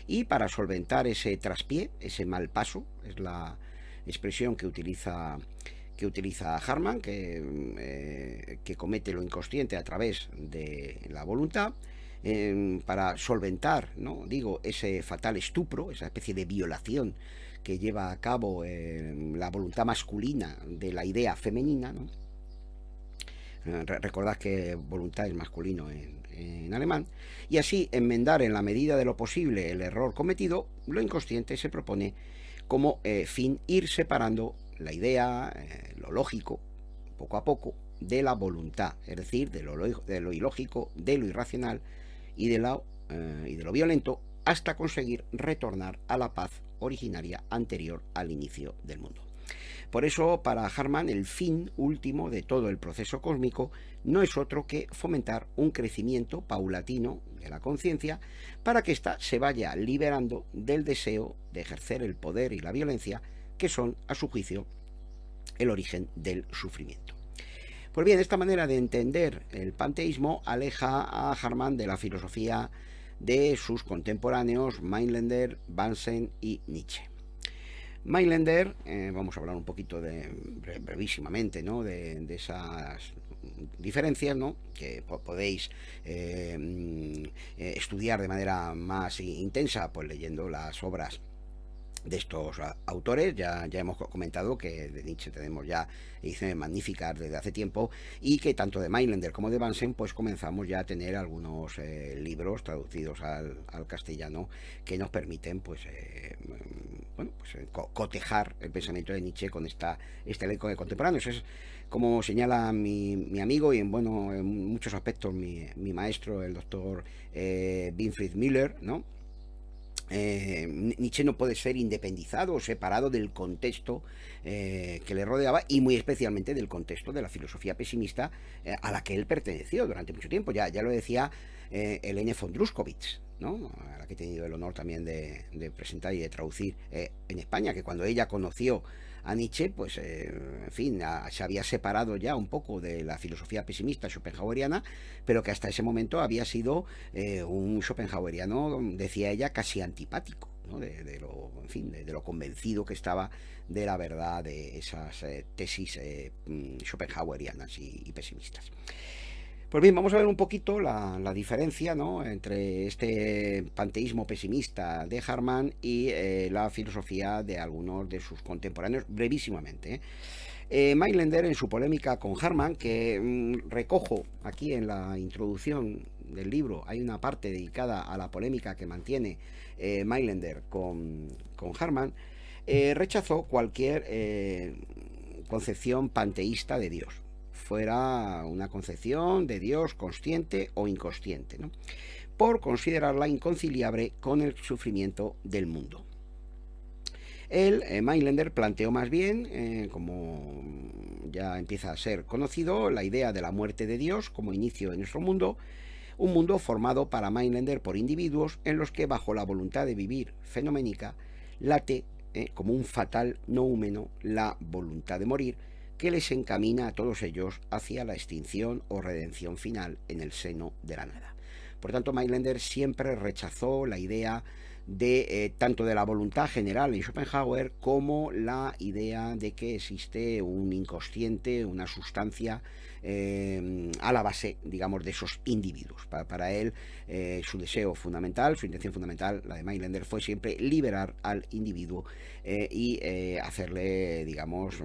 Y para solventar ese traspié, ese mal paso, es la expresión que utiliza Harman, que comete lo inconsciente a través de la voluntad, para solventar, ¿no? Digo, ese fatal estupro, esa especie de violación que lleva a cabo la voluntad masculina de la idea femenina, ¿no? Recordad que voluntad es masculino en alemán, y así enmendar en la medida de lo posible el error cometido. Lo inconsciente se propone como fin ir separando la idea, lo lógico, poco a poco, de la voluntad, es decir, de lo ilógico, de lo irracional y de lo violento, hasta conseguir retornar a la paz originaria anterior al inicio del mundo. Por eso, para Harman, el fin último de todo el proceso cósmico no es otro que fomentar un crecimiento paulatino de la conciencia para que ésta se vaya liberando del deseo de ejercer el poder y la violencia, que son, a su juicio, el origen del sufrimiento. Pues bien, esta manera de entender el panteísmo aleja a Harman de la filosofía de sus contemporáneos Mainländer, Bunsen y Nietzsche. Mainländer, vamos a hablar un poquito brevísimamente, ¿no? de esas diferencias, ¿no? Que podéis estudiar de manera más intensa, pues leyendo las obras de estos autores. Ya hemos comentado que de Nietzsche tenemos ya ediciones magníficas desde hace tiempo, y que tanto de Mainländer como de Bunsen pues comenzamos ya a tener algunos libros traducidos al castellano que nos permiten pues cotejar el pensamiento de Nietzsche con este elenco de contemporáneos. Es, como señala mi amigo y en muchos aspectos mi maestro, el doctor Winfried Müller, ¿no? Nietzsche no puede ser independizado o separado del contexto que le rodeaba, y muy especialmente del contexto de la filosofía pesimista a la que él perteneció durante mucho tiempo. Ya lo decía Helene von Druskowitz, ¿no? A la que he tenido el honor también de presentar y de traducir en España, que cuando ella conoció a Nietzsche, pues en fin, se había separado ya un poco de la filosofía pesimista schopenhaueriana, pero que hasta ese momento había sido un schopenhaueriano, decía ella, casi antipático, ¿no? de lo convencido que estaba de la verdad de esas tesis schopenhauerianas y pesimistas. Pues bien, vamos a ver un poquito la diferencia, ¿no? Entre este panteísmo pesimista de Harman y la filosofía de algunos de sus contemporáneos, brevísimamente. Mainländer, en su polémica con Harman, que recojo aquí en la introducción del libro, hay una parte dedicada a la polémica que mantiene Mainländer con Harman, rechazó cualquier concepción panteísta de Dios, fuera una concepción de Dios consciente o inconsciente, ¿no? Por considerarla inconciliable con el sufrimiento del mundo. Mainländer planteó más bien, como ya empieza a ser conocido, la idea de la muerte de Dios como inicio de nuestro mundo, un mundo formado para Mainländer por individuos en los que, bajo la voluntad de vivir fenoménica, late como un fatal noúmeno la voluntad de morir, que les encamina a todos ellos hacia la extinción o redención final en el seno de la nada. Por tanto, Mainländer siempre rechazó la idea de tanto de la voluntad general en Schopenhauer como la idea de que existe un inconsciente, una sustancia a la base, digamos, de esos individuos. Para él, su deseo fundamental, su intención fundamental, la de Mainländer, fue siempre liberar al individuo y hacerle, digamos,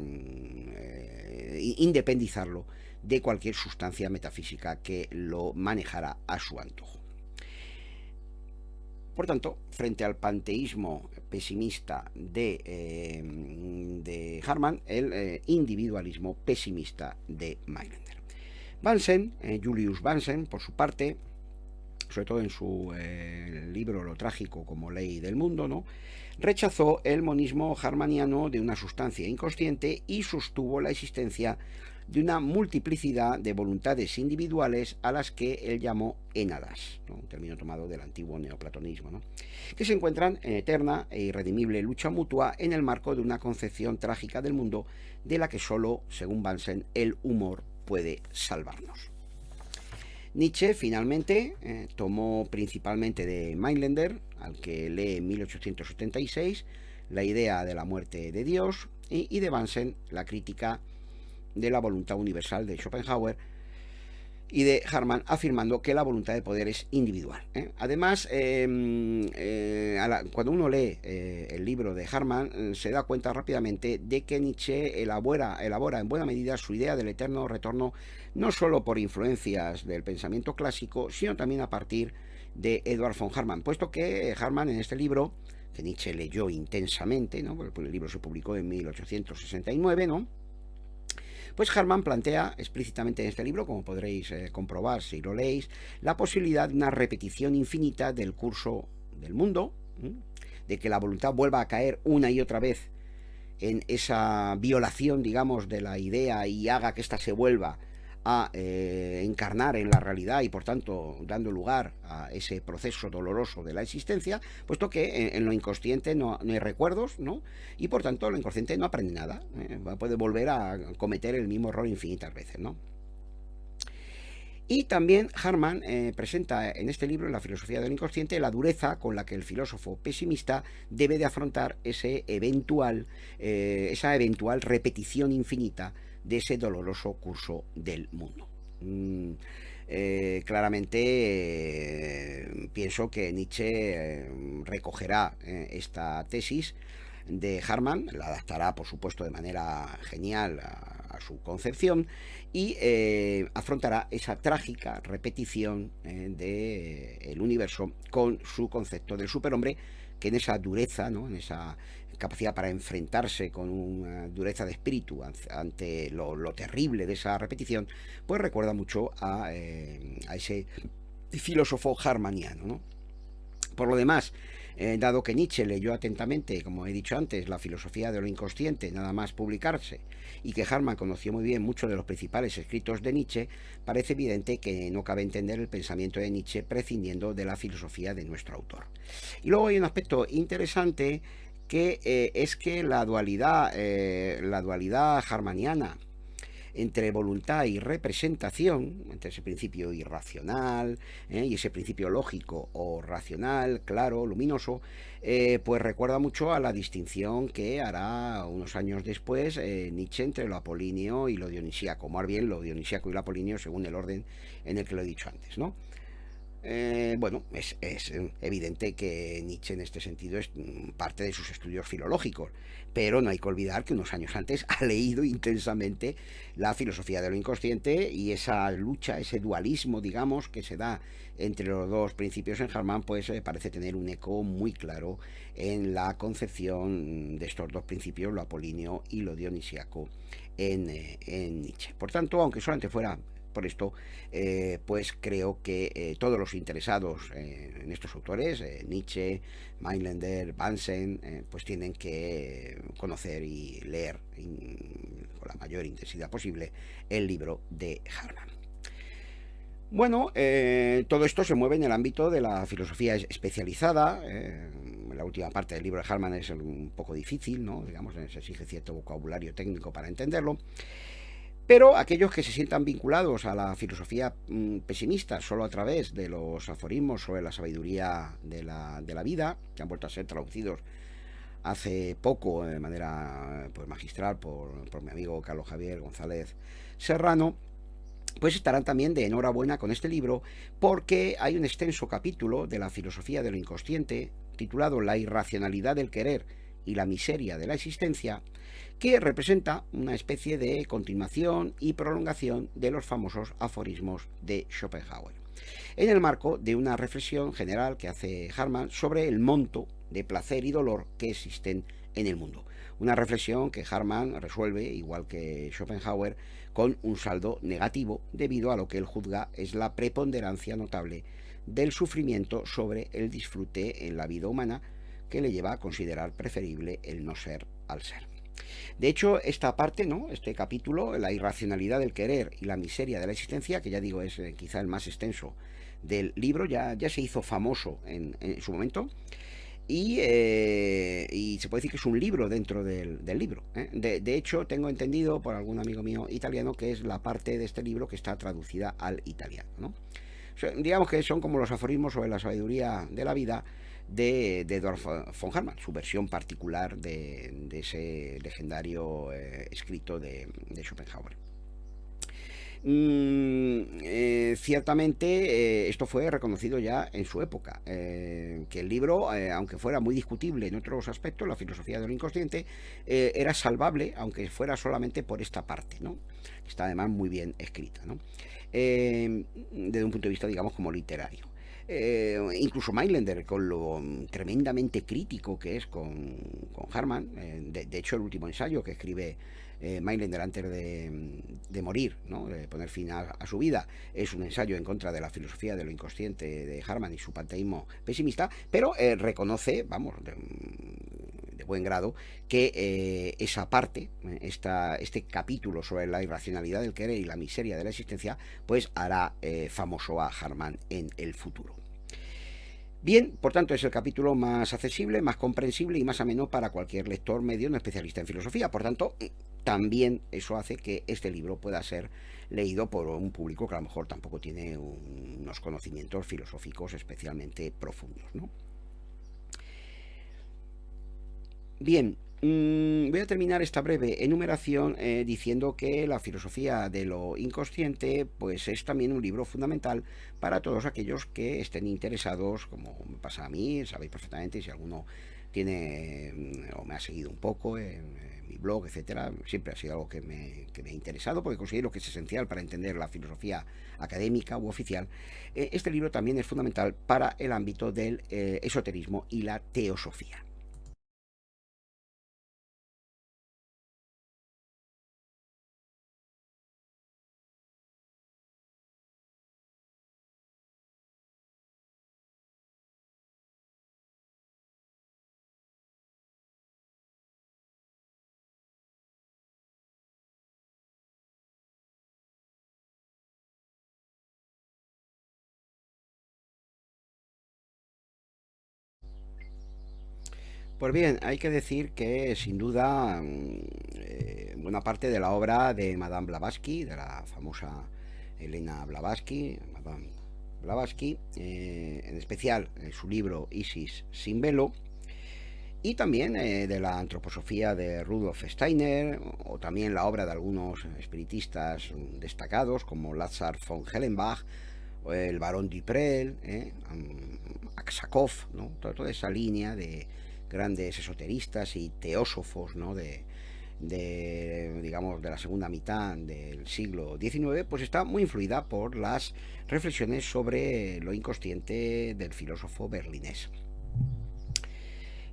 independizarlo de cualquier sustancia metafísica que lo manejara a su antojo. Por tanto, frente al panteísmo pesimista de Harman, el individualismo pesimista de Mainländer. Bunsen, Julius Bunsen, por su parte, sobre todo en su libro Lo trágico como ley del mundo, ¿no?, rechazó el monismo harmaniano de una sustancia inconsciente y sostuvo la existencia de una multiplicidad de voluntades individuales a las que él llamó énadas, ¿no?, un término tomado del antiguo neoplatonismo, ¿no?, que se encuentran en eterna e irredimible lucha mutua en el marco de una concepción trágica del mundo de la que solo, según Bunsen, el humor puede salvarnos. Nietzsche finalmente tomó principalmente de Mailänder, al que lee en 1876, la idea de la muerte de Dios, y de Bunsen, la crítica de la voluntad universal de Schopenhauer, y de Harman, afirmando que la voluntad de poder es individual. Además, cuando uno lee el libro de Harman, se da cuenta rápidamente de que Nietzsche elabora en buena medida su idea del eterno retorno, no solo por influencias del pensamiento clásico, sino también a partir de Eduard von Harman, puesto que Harman, en este libro, que Nietzsche leyó intensamente, ¿no? Porque el libro se publicó en 1869, ¿no? Pues Harman plantea explícitamente en este libro, como podréis comprobar si lo leéis, la posibilidad de una repetición infinita del curso del mundo, de que la voluntad vuelva a caer una y otra vez en esa violación, digamos, de la idea y haga que ésta se vuelva a encarnar en la realidad y por tanto dando lugar a ese proceso doloroso de la existencia, puesto que en lo inconsciente no hay recuerdos, ¿no? Y por tanto lo inconsciente no aprende nada, puede volver a cometer el mismo error infinitas veces, ¿no? Y también Harman presenta en este libro, en la filosofía del inconsciente, la dureza con la que el filósofo pesimista debe de afrontar esa eventual repetición infinita de ese doloroso curso del mundo. Claramente pienso que Nietzsche recogerá esta tesis de Harman, la adaptará por supuesto de manera genial a su concepción y afrontará esa trágica repetición del universo con su concepto del superhombre, que en esa dureza, ¿no? En esa capacidad para enfrentarse con una dureza de espíritu ante lo terrible de esa repetición, pues recuerda mucho a ese filósofo harmaniano, ¿no? Por lo demás, dado que Nietzsche leyó atentamente, como he dicho antes, la filosofía de lo inconsciente, nada más publicarse, y que Harman conoció muy bien muchos de los principales escritos de Nietzsche, parece evidente que no cabe entender el pensamiento de Nietzsche prescindiendo de la filosofía de nuestro autor. Y luego hay un aspecto interesante que es que la dualidad harmaniana entre voluntad y representación, entre ese principio irracional y ese principio lógico o racional, claro, luminoso, pues recuerda mucho a la distinción que hará unos años después Nietzsche entre lo apolíneo y lo dionisíaco, más bien lo dionisíaco y lo apolíneo según el orden en el que lo he dicho antes, ¿no? Bueno, es evidente que Nietzsche en este sentido es parte de sus estudios filológicos, pero no hay que olvidar que unos años antes ha leído intensamente la filosofía de lo inconsciente y esa lucha, ese dualismo, digamos, que se da entre los dos principios en Harman, pues parece tener un eco muy claro en la concepción de estos dos principios, lo apolíneo y lo dionisíaco, en Nietzsche. Por tanto, aunque solamente fuera por esto, pues creo que todos los interesados en estos autores, Nietzsche, Mailänder, Bunsen, pues tienen que conocer y leer con la mayor intensidad posible el libro de Harman. Bueno, todo esto se mueve en el ámbito de la filosofía especializada. La última parte del libro de Harman es un poco difícil, ¿no? Digamos, se exige cierto vocabulario técnico para entenderlo. Pero aquellos que se sientan vinculados a la filosofía pesimista solo a través de los aforismos sobre la sabiduría de la vida, que han vuelto a ser traducidos hace poco de manera pues, magistral por mi amigo Carlos Javier González Serrano, pues estarán también de enhorabuena con este libro, porque hay un extenso capítulo de la filosofía de lo inconsciente titulado La irracionalidad del querer y la miseria de la existencia, que representa una especie de continuación y prolongación de los famosos aforismos de Schopenhauer, en el marco de una reflexión general que hace Harman sobre el monto de placer y dolor que existen en el mundo. Una reflexión que Harman resuelve, igual que Schopenhauer, con un saldo negativo debido a lo que él juzga es la preponderancia notable del sufrimiento sobre el disfrute en la vida humana, que le lleva a considerar preferible el no ser al ser. De hecho, esta parte, ¿no? Este capítulo, la irracionalidad del querer y la miseria de la existencia, que ya digo es quizá el más extenso del libro, ya se hizo famoso en su momento, y se puede decir que es un libro dentro del libro, ¿eh? De hecho, tengo entendido por algún amigo mío italiano que es la parte de este libro que está traducida al italiano, ¿no? O sea, digamos que son como los aforismos sobre la sabiduría de la vida de Edward von Hartmann, su versión particular de ese legendario escrito de Schopenhauer. Ciertamente esto fue reconocido ya en su época, que el libro, aunque fuera muy discutible en otros aspectos, la filosofía de lo inconsciente, era salvable, aunque fuera solamente por esta parte, ¿no? Que está además muy bien escrita, ¿no? Desde un punto de vista, digamos, como literario. Incluso Mailänder, con lo tremendamente crítico que es con Hartmann, de hecho el último ensayo que escribe Mailänder antes de morir, ¿no? De poner fin a su vida, es un ensayo en contra de la filosofía de lo inconsciente de Hartmann y su panteísmo pesimista, pero reconoce, vamos, de buen grado, que esa parte, este capítulo sobre la irracionalidad del querer y la miseria de la existencia, pues hará famoso a Hartmann en el futuro. Bien, por tanto, es el capítulo más accesible, más comprensible y más ameno para cualquier lector medio no especialista en filosofía. Por tanto, también eso hace que este libro pueda ser leído por un público que a lo mejor tampoco tiene unos conocimientos filosóficos especialmente profundos, ¿no? Bien, voy a terminar esta breve enumeración diciendo que la filosofía de lo inconsciente pues es también un libro fundamental para todos aquellos que estén interesados, como me pasa a mí, sabéis perfectamente, si alguno tiene o me ha seguido un poco en mi blog, etcétera, siempre ha sido algo que me ha interesado porque considero que es esencial para entender la filosofía académica u oficial. Este libro también es fundamental para el ámbito del esoterismo y la teosofía. Pues bien, hay que decir que sin duda buena parte de la obra de Madame Blavatsky, de la famosa Elena Blavatsky, Madame Blavatsky, en especial su libro Isis sin velo, y también de la antroposofía de Rudolf Steiner, o también la obra de algunos espiritistas destacados como Lazar von Hellenbach, o el barón Duprel, Aksakov, ¿no? Toda esa línea de grandes esoteristas y teósofos, ¿no? Digamos, de la segunda mitad del siglo XIX, pues está muy influida por las reflexiones sobre lo inconsciente del filósofo berlinés.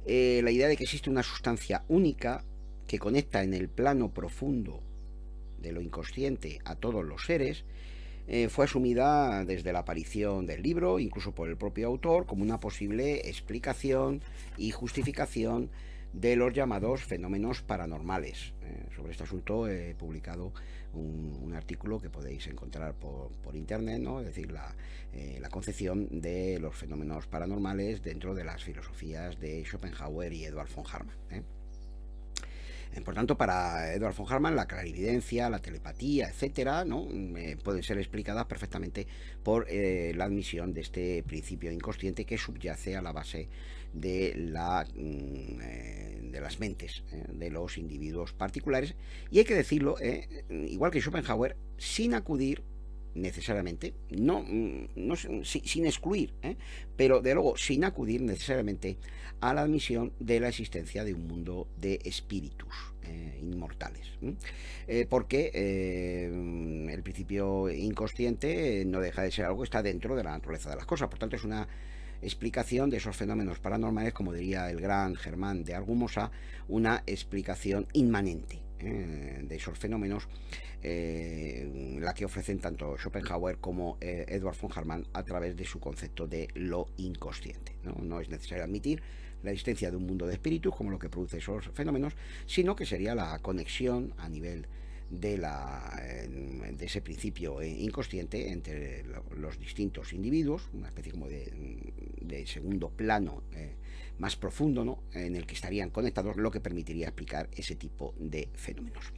La idea de que existe una sustancia única que conecta en el plano profundo de lo inconsciente a todos los seres, fue asumida desde la aparición del libro, incluso por el propio autor, como una posible explicación y justificación de los llamados fenómenos paranormales. Sobre este asunto he publicado un artículo que podéis encontrar por internet, ¿no? Es decir, la concepción de los fenómenos paranormales dentro de las filosofías de Schopenhauer y Edward von Hartmann. Por tanto, para Edward von Hartmann, la clarividencia, la telepatía, etcétera, ¿no? Pueden ser explicadas perfectamente por la admisión de este principio inconsciente que subyace a la base de las mentes de los individuos particulares. Y hay que decirlo, igual que Schopenhauer, sin acudir necesariamente, no sin excluir, pero de luego sin acudir necesariamente a la admisión de la existencia de un mundo de espíritus inmortales, porque el principio inconsciente no deja de ser algo que está dentro de la naturaleza de las cosas, por tanto es una explicación de esos fenómenos paranormales, como diría el gran Germán de Argumosa, una explicación inmanente de esos fenómenos, la que ofrecen tanto Schopenhauer como Edward von Hartmann a través de su concepto de lo inconsciente. No es necesario admitir la existencia de un mundo de espíritus como lo que produce esos fenómenos, sino que sería la conexión a nivel de ese principio inconsciente entre los distintos individuos, una especie como de segundo plano más profundo, ¿no?, en el que estarían conectados, lo que permitiría explicar ese tipo de fenómenos.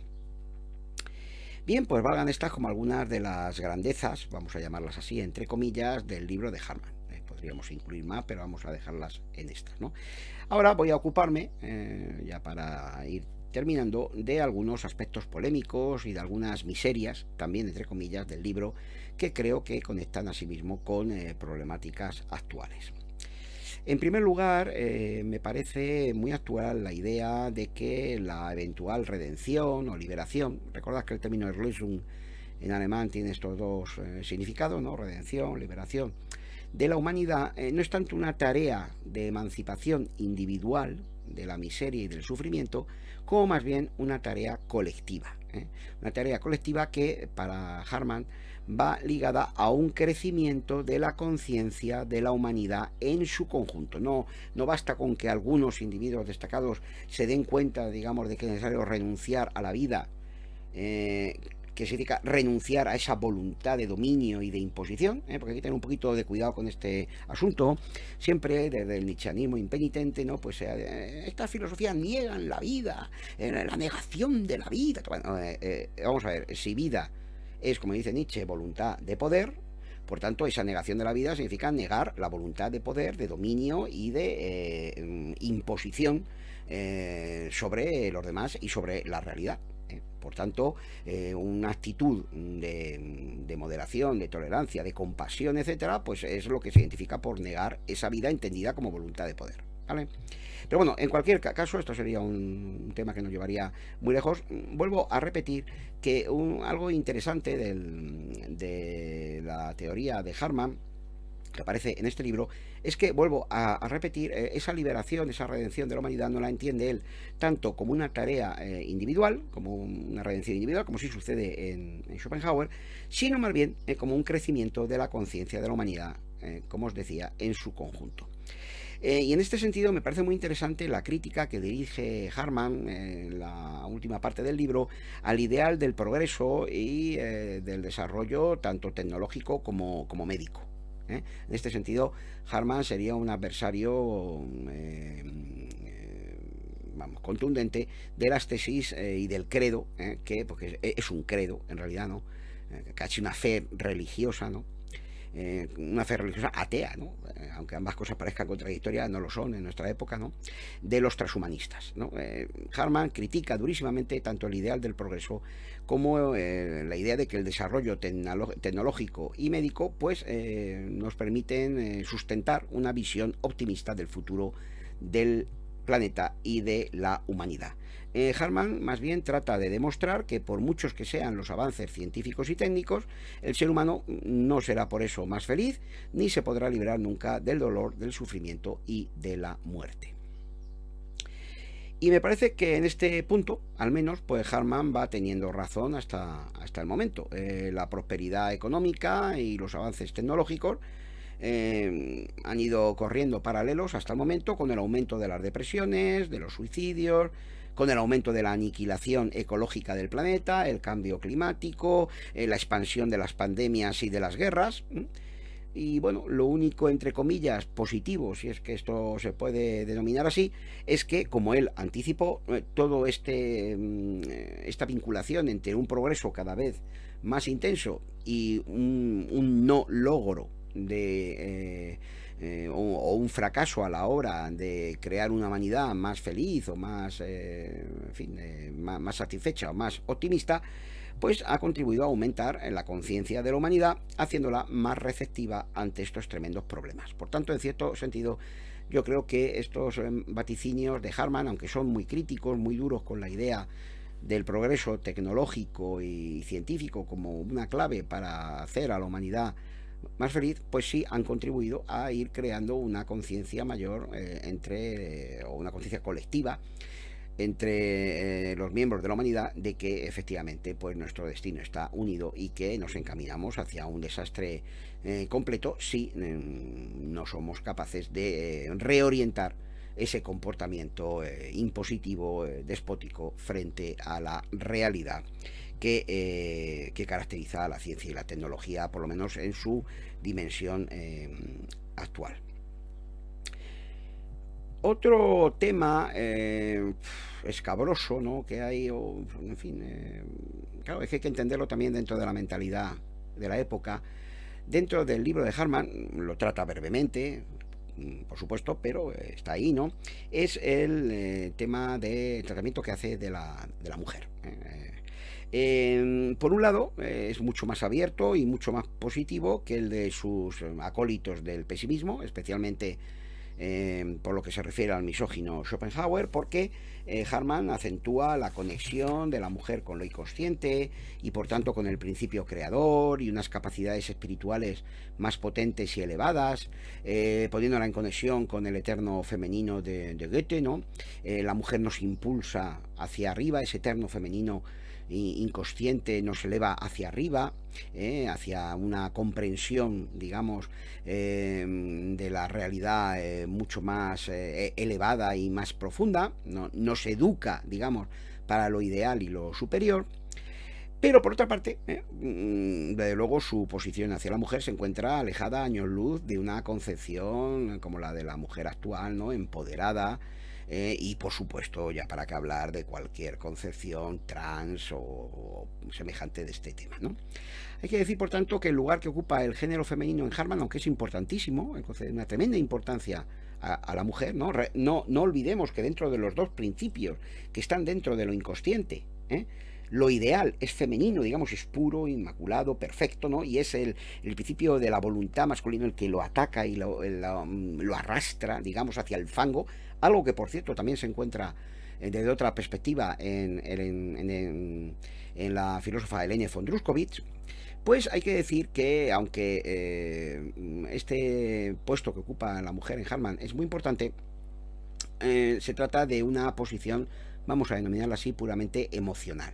Bien, pues valgan estas como algunas de las grandezas, vamos a llamarlas así, entre comillas, del libro de Harman. Podríamos incluir más, pero vamos a dejarlas en estas, ¿no? Ahora voy a ocuparme, ya para ir terminando, de algunos aspectos polémicos y de algunas miserias, también entre comillas, del libro, que creo que conectan asimismo con problemáticas actuales. En primer lugar, me parece muy actual la idea de que la eventual redención o liberación, recordad que el término Erlösung en alemán tiene estos dos significados, ¿no?, redención, liberación, de la humanidad, no es tanto una tarea de emancipación individual de la miseria y del sufrimiento, como más bien una tarea colectiva. Una tarea colectiva que para Harman va ligada a un crecimiento de la conciencia de la humanidad en su conjunto. No basta con que algunos individuos destacados se den cuenta, digamos, de que es necesario renunciar a la vida, que significa renunciar a esa voluntad de dominio y de imposición, porque hay que tener un poquito de cuidado con este asunto. Siempre desde el nietzscheanismo impenitente, ¿no?, pues estas filosofías niegan la vida, la negación de la vida. Bueno, vamos a ver, si vida es, como dice Nietzsche, voluntad de poder, por tanto esa negación de la vida significa negar la voluntad de poder, de dominio y de imposición sobre los demás y sobre la realidad. Por tanto, una actitud de moderación, de tolerancia, de compasión, etcétera, pues es lo que se identifica por negar esa vida entendida como voluntad de poder, ¿vale? Pero bueno, en cualquier caso, esto sería un tema que nos llevaría muy lejos. Vuelvo a repetir que algo interesante de la teoría de Harman, que aparece en este libro, es que, vuelvo a repetir, esa liberación, esa redención de la humanidad no la entiende él tanto como una tarea individual, como una redención individual, como sí sucede en Schopenhauer, sino más bien como un crecimiento de la conciencia de la humanidad, como os decía, en su conjunto. Y en este sentido me parece muy interesante la crítica que dirige Harman en la última parte del libro al ideal del progreso y del desarrollo tanto tecnológico como médico. En este sentido, Harman sería un adversario contundente de las tesis y del credo, porque es un credo en realidad, ¿no?, casi una fe religiosa, ¿no?, una fe religiosa atea, ¿no?, aunque ambas cosas parezcan contradictorias, no lo son en nuestra época, ¿no?, de los transhumanistas, ¿no? Harman critica durísimamente tanto el ideal del progreso como la idea de que el desarrollo tecnológico y médico pues nos permiten sustentar una visión optimista del futuro del planeta y de la humanidad. Harman más bien trata de demostrar que por muchos que sean los avances científicos y técnicos, el ser humano no será por eso más feliz, ni se podrá librar nunca del dolor, del sufrimiento y de la muerte. Y me parece que en este punto, al menos, pues Harman va teniendo razón hasta el momento. La prosperidad económica y los avances tecnológicos han ido corriendo paralelos hasta el momento con el aumento de las depresiones, de los suicidios, con el aumento de la aniquilación ecológica del planeta, el cambio climático, la expansión de las pandemias y de las guerras. Y bueno, lo único, entre comillas, positivo, si es que esto se puede denominar así, es que, como él anticipó, todo esta vinculación entre un progreso cada vez más intenso y un no logro o un fracaso a la hora de crear una humanidad más feliz o más, más satisfecha o más optimista, pues ha contribuido a aumentar la conciencia de la humanidad, haciéndola más receptiva ante estos tremendos problemas. Por tanto, en cierto sentido, yo creo que estos vaticinios de Harman, aunque son muy críticos, muy duros con la idea del progreso tecnológico y científico como una clave para hacer a la humanidad más feliz, pues sí han contribuido a ir creando una conciencia mayor o una conciencia colectiva entre los miembros de la humanidad de que efectivamente pues nuestro destino está unido y que nos encaminamos hacia un desastre completo si no somos capaces de reorientar ese comportamiento impositivo, despótico frente a la realidad que caracteriza a la ciencia y la tecnología, por lo menos en su dimensión actual. Otro tema escabroso, ¿no?, que hay, en fin, claro, es que hay que entenderlo también dentro de la mentalidad de la época. Dentro del libro de Harman, lo trata brevemente, por supuesto, pero está ahí, ¿no? Es el tema del tratamiento que hace de la mujer. Por un lado, es mucho más abierto y mucho más positivo que el de sus acólitos del pesimismo, especialmente por lo que se refiere al misógino Schopenhauer, porque Harman acentúa la conexión de la mujer con lo inconsciente y por tanto con el principio creador y unas capacidades espirituales más potentes y elevadas, poniéndola en conexión con el eterno femenino de Goethe, ¿no? La mujer nos impulsa hacia arriba, ese eterno femenino inconsciente nos eleva hacia arriba, hacia una comprensión, digamos, de la realidad mucho más elevada y más profunda, ¿no? Nos educa, digamos, para lo ideal y lo superior. Pero por otra parte, desde luego su posición hacia la mujer se encuentra alejada a años luz de una concepción como la de la mujer actual, ¿no?, empoderada, y por supuesto, ya para qué hablar de cualquier concepción trans o semejante de este tema, ¿no? Hay que decir, por tanto, que el lugar que ocupa el género femenino en Harman, aunque es importantísimo, concede una tremenda importancia a la mujer, ¿no? No olvidemos que dentro de los dos principios que están dentro de lo inconsciente, lo ideal es femenino, digamos, es puro, inmaculado, perfecto, ¿no? Y es el principio de la voluntad masculina el que lo ataca y lo arrastra, digamos, hacia el fango, algo que, por cierto, también se encuentra desde otra perspectiva en la filósofa Helene von Druskowitz. Pues hay que decir que, aunque este puesto que ocupa la mujer en Harman es muy importante, se trata de una posición, vamos a denominarla así, puramente emocional.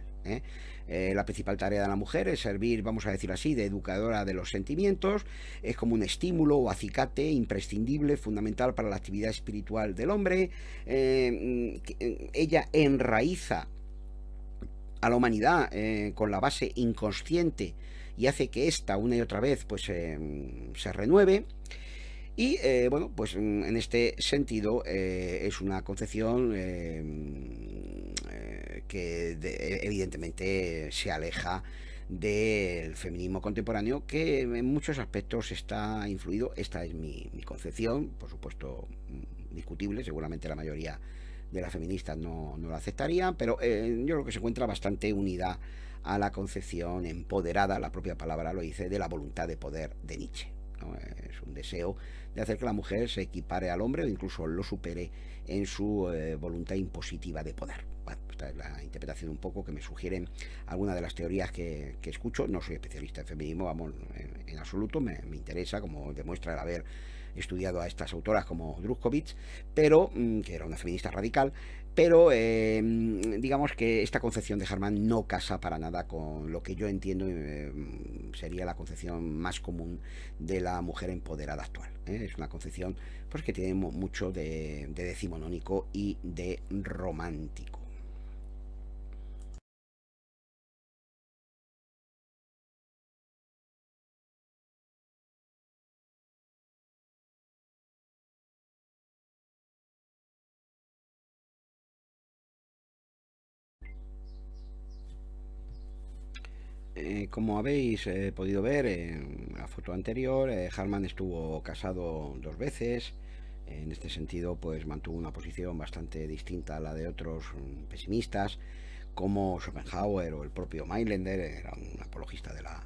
La principal tarea de la mujer es servir, vamos a decir así, de educadora de los sentimientos, es como un estímulo o acicate imprescindible, fundamental para la actividad espiritual del hombre. Ella enraiza a la humanidad con la base inconsciente y hace que ésta una y otra vez pues se renueve. Y bueno, pues en este sentido es una concepción que evidentemente se aleja del feminismo contemporáneo, que en muchos aspectos está influido. Esta es mi concepción, por supuesto discutible, seguramente la mayoría de las feministas no lo aceptarían, pero yo creo que se encuentra bastante unida a la concepción empoderada, la propia palabra lo dice, de la voluntad de poder de Nietzsche, ¿no? Es un deseo de hacer que la mujer se equipare al hombre o incluso lo supere en su voluntad impositiva de poder. Bueno, esta es la interpretación un poco que me sugieren algunas de las teorías que escucho. No soy especialista en feminismo, vamos, en absoluto, me interesa, como demuestra el haber estudiado a estas autoras como Druskowitz, pero que era una feminista radical, pero digamos que esta concepción de Harman no casa para nada con lo que yo entiendo sería la concepción más común de la mujer empoderada actual. Es una concepción pues que tiene mucho de decimonónico y de romántico. Como habéis podido ver en la foto anterior, Harman estuvo casado dos veces. En este sentido, pues mantuvo una posición bastante distinta a la de otros pesimistas, como Schopenhauer o el propio Mailänder, era un apologista de la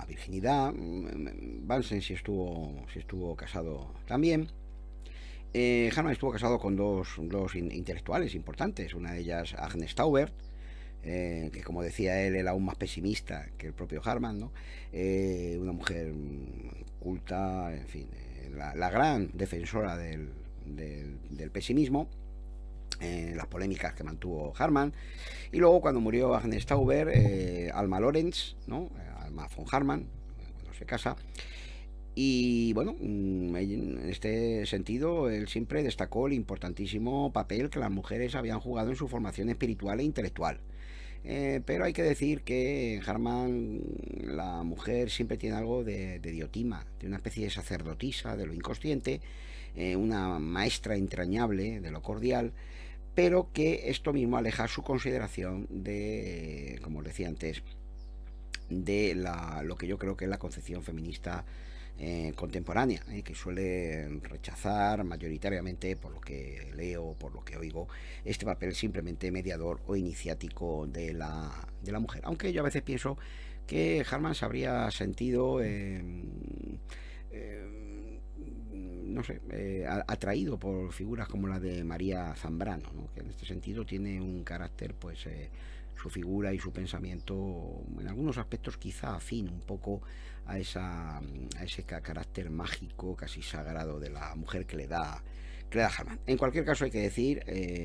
virginidad. Bansen sí estuvo casado también. Harman estuvo casado con dos intelectuales importantes, una de ellas Agnes Taubert, que como decía él era aún más pesimista que el propio Harman, ¿no? Una mujer culta, en fin, la gran defensora del pesimismo, las polémicas que mantuvo Harman. Y luego cuando murió Agnes Tauber, Alma Lorenz, ¿no? Alma von Harman, cuando se casa. Y bueno, en este sentido, él siempre destacó el importantísimo papel que las mujeres habían jugado en su formación espiritual e intelectual. Pero hay que decir que en Harman la mujer siempre tiene algo de diotima, de una especie de sacerdotisa de lo inconsciente, una maestra entrañable de lo cordial, pero que esto mismo aleja su consideración de, como os decía antes, de lo que yo creo que es la concepción feminista contemporánea, que suele rechazar mayoritariamente, por lo que leo, por lo que oigo, este papel simplemente mediador o iniciático de la mujer. Aunque yo a veces pienso que Harman se habría sentido no sé, atraído por figuras como la de María Zambrano, ¿no? Que en este sentido tiene un carácter, pues, su figura y su pensamiento, en algunos aspectos quizá afín un poco a ese carácter mágico, casi sagrado de la mujer que le da Harman. En cualquier caso hay que decir,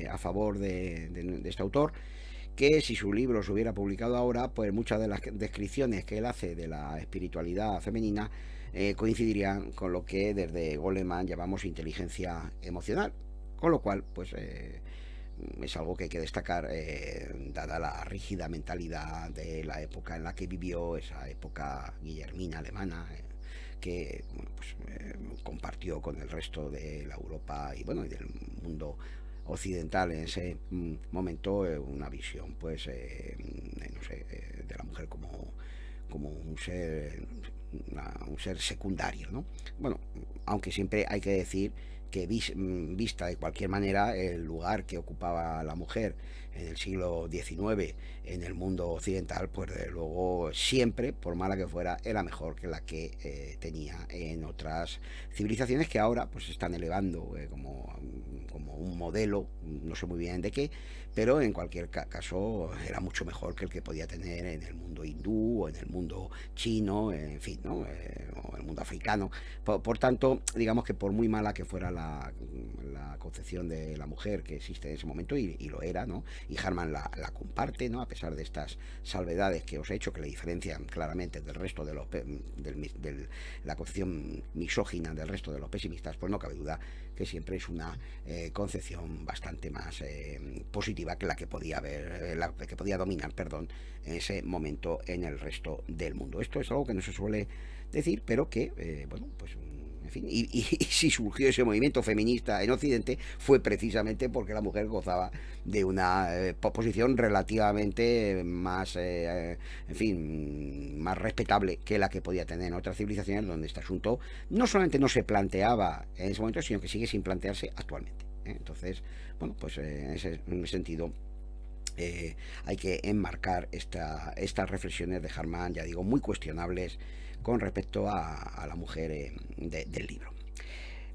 a favor de este autor, que si su libro se hubiera publicado ahora, pues muchas de las descripciones que él hace de la espiritualidad femenina coincidirían con lo que desde Goleman llamamos inteligencia emocional. Con lo cual, pues es algo que hay que destacar, dada la rígida mentalidad de la época en la que vivió, esa época guillermina alemana, que bueno, pues, compartió con el resto de la Europa y bueno y del mundo occidental en ese momento, una visión, pues, no sé, de la mujer como un ser secundario, ¿no? Bueno, aunque siempre hay que decir que vista de cualquier manera el lugar que ocupaba la mujer en el siglo XIX en el mundo occidental, pues de luego siempre, por mala que fuera, era mejor que la que tenía en otras civilizaciones que ahora pues se están elevando como un modelo, no sé muy bien de qué, pero en cualquier caso era mucho mejor que el que podía tener en el mundo hindú o en el mundo chino, en fin, ¿no? O en el mundo africano. Por tanto, digamos que por muy mala que fuera la concepción de la mujer que existe en ese momento, y lo era, ¿no? Y Harman la comparte, ¿no? A pesar de estas salvedades que os he hecho, que le diferencian claramente del resto de la concepción misógina del resto de los pesimistas, pues no cabe duda que siempre es una concepción bastante más positiva que la que podía haber, la que podía dominar, perdón, en ese momento en el resto del mundo. Esto es algo que no se suele decir, pero que, bueno, pues en fin, y si surgió ese movimiento feminista en Occidente fue precisamente porque la mujer gozaba de una posición relativamente más, en fin, más respetable que la que podía tener en otras civilizaciones, donde este asunto no solamente no se planteaba en ese momento, sino que sigue sin plantearse actualmente. Entonces, bueno, pues en ese sentido hay que enmarcar estas reflexiones de Harman, ya digo, muy cuestionables con respecto a la mujer del libro.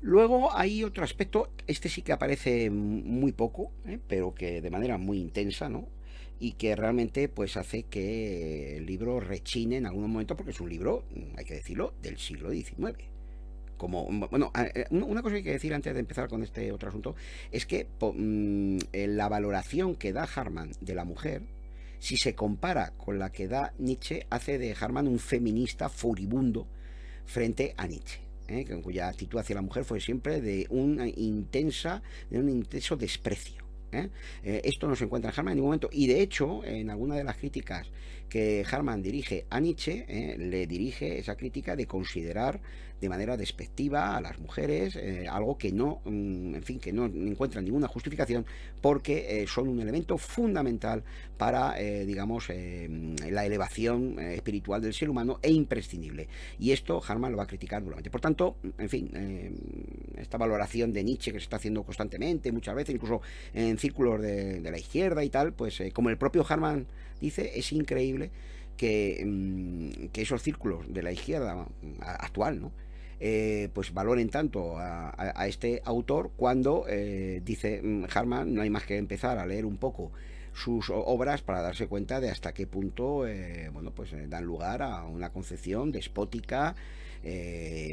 Luego hay otro aspecto, este sí que aparece muy poco, pero que de manera muy intensa, ¿no? Y que realmente pues hace que el libro rechine en algún momento, porque es un libro, hay que decirlo, del siglo XIX. Como, bueno, una cosa que hay que decir antes de empezar con este otro asunto es que la valoración que da Harman de la mujer, si se compara con la que da Nietzsche, hace de Harman un feminista furibundo frente a Nietzsche, cuya actitud hacia la mujer fue siempre de un intenso desprecio. Esto no se encuentra en Harman en ningún momento, y de hecho en alguna de las críticas que Harman dirige a Nietzsche, le dirige esa crítica de considerar de manera despectiva a las mujeres, algo que no, en fin, que no encuentra ninguna justificación, porque son un elemento fundamental para, digamos, la elevación espiritual del ser humano, e imprescindible. Y esto Harman lo va a criticar duramente. Por tanto, en fin, esta valoración de Nietzsche que se está haciendo constantemente, muchas veces, incluso en círculos de la izquierda y tal, pues como el propio Harman dice, es increíble que esos círculos de la izquierda actual, ¿no? Pues valoren tanto a este autor, cuando dice Harman, no hay más que empezar a leer un poco sus obras para darse cuenta de hasta qué punto bueno, pues dan lugar a una concepción despótica,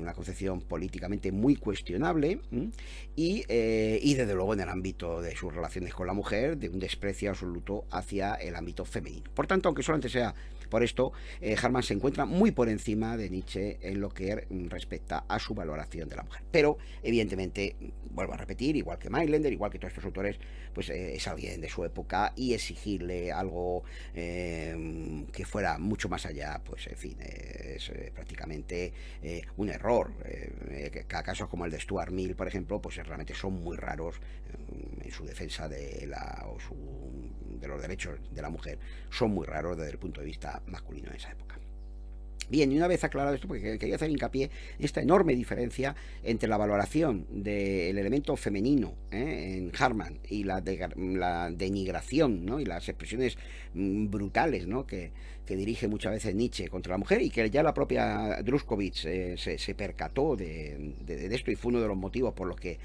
una concepción políticamente muy cuestionable, y desde luego en el ámbito de sus relaciones con la mujer, de un desprecio absoluto hacia el ámbito femenino. Por tanto, aunque solamente sea Por esto, Harman se encuentra muy por encima de Nietzsche en lo que respecta a su valoración de la mujer. Pero, evidentemente, vuelvo a repetir, igual que Mailänder, igual que todos estos autores, pues es alguien de su época, y exigirle algo que fuera mucho más allá, pues en fin, es prácticamente un error. Casos como el de Stuart Mill, por ejemplo, pues realmente son muy raros en su defensa de los derechos de la mujer, son muy raros desde el punto de vista masculino en esa época. Bien, y una vez aclarado esto, porque quería hacer hincapié en esta enorme diferencia entre la valoración del elemento femenino en Harman y la denigración, ¿no? Y las expresiones brutales, ¿no? que dirige muchas veces Nietzsche contra la mujer, y que ya la propia Druskowitz se percató de esto, y fue uno de los motivos por los que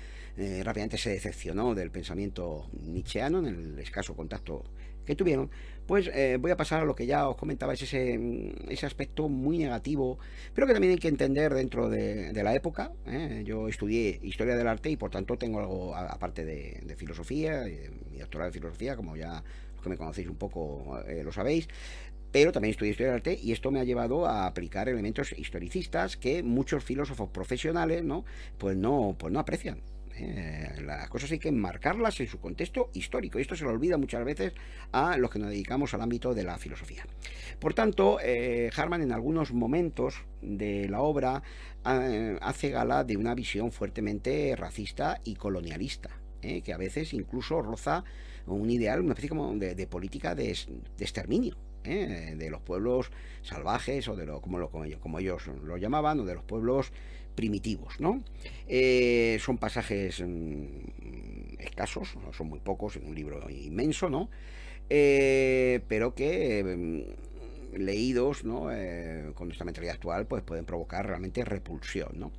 rápidamente se decepcionó del pensamiento nietzscheano en el escaso contacto que tuvieron. Pues voy a pasar a lo que ya os comentaba, es ese aspecto muy negativo, pero que también hay que entender dentro de la época. Yo estudié Historia del Arte y por tanto tengo algo, aparte de filosofía, mi doctorado de filosofía, como ya los que me conocéis un poco lo sabéis, pero también estudié Historia del Arte, y esto me ha llevado a aplicar elementos historicistas que muchos filósofos profesionales, ¿no? Pues no aprecian. Las cosas hay que enmarcarlas en su contexto histórico, y esto se lo olvida muchas veces a los que nos dedicamos al ámbito de la filosofía. Por tanto, Harman en algunos momentos de la obra hace gala de una visión fuertemente racista y colonialista, que a veces incluso roza un ideal, una especie como de política de exterminio de los pueblos salvajes, o como ellos lo llamaban, o de los pueblos primitivos, ¿no? Son pasajes escasos, no son muy pocos en un libro inmenso, ¿no? Pero que leídos, ¿no? Con nuestra mentalidad actual, pues pueden provocar realmente repulsión, ¿no?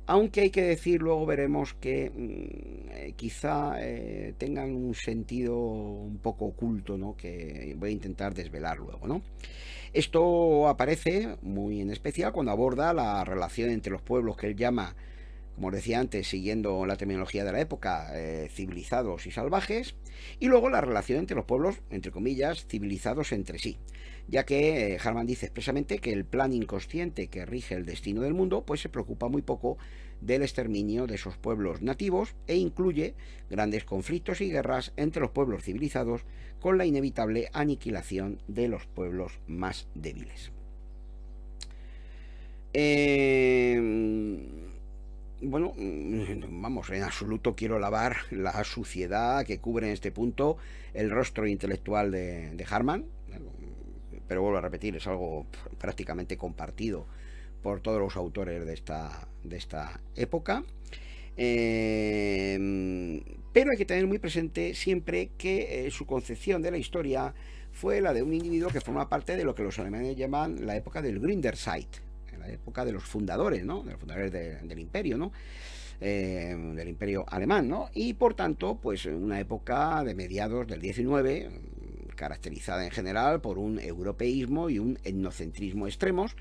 Aunque hay que decir, luego veremos que quizá tengan un sentido un poco oculto, ¿no? Que voy a intentar desvelar luego, ¿no? Esto aparece muy en especial cuando aborda la relación entre los pueblos que él llama, como os decía antes, siguiendo la terminología de la época, civilizados y salvajes, y luego la relación entre los pueblos, entre comillas, civilizados entre sí, ya que Harman dice expresamente que el plan inconsciente que rige el destino del mundo pues se preocupa muy poco del exterminio de esos pueblos nativos, e incluye grandes conflictos y guerras entre los pueblos civilizados, con la inevitable aniquilación de los pueblos más débiles. Bueno, vamos, en absoluto quiero lavar la suciedad que cubre en este punto el rostro intelectual de Harman, pero vuelvo a repetir, es algo prácticamente compartido por todos los autores de esta época. Pero hay que tener muy presente siempre que su concepción de la historia fue la de un individuo que forma parte de lo que los alemanes llaman la época del Gründerzeit, la época de los fundadores, ¿no? De los fundadores del imperio, ¿no? Del imperio alemán, ¿no? Y por tanto, pues una época de mediados del 19, caracterizada en general por un europeísmo y un etnocentrismo extremos,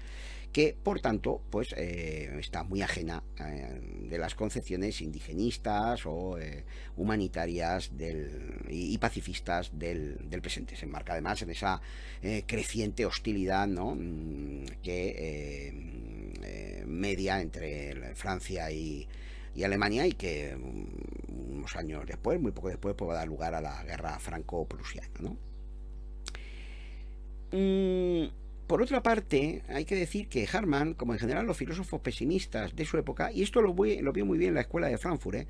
que por tanto pues está muy ajena de las concepciones indigenistas o humanitarias y pacifistas del presente. Se enmarca además en esa creciente hostilidad, ¿no? que media entre Francia y Alemania, y que unos años después, muy poco después, pues va a dar lugar a la guerra franco-prusiana, ¿no? Por otra parte, hay que decir que Harman, como en general los filósofos pesimistas de su época, y esto lo vio muy bien la escuela de Frankfurt,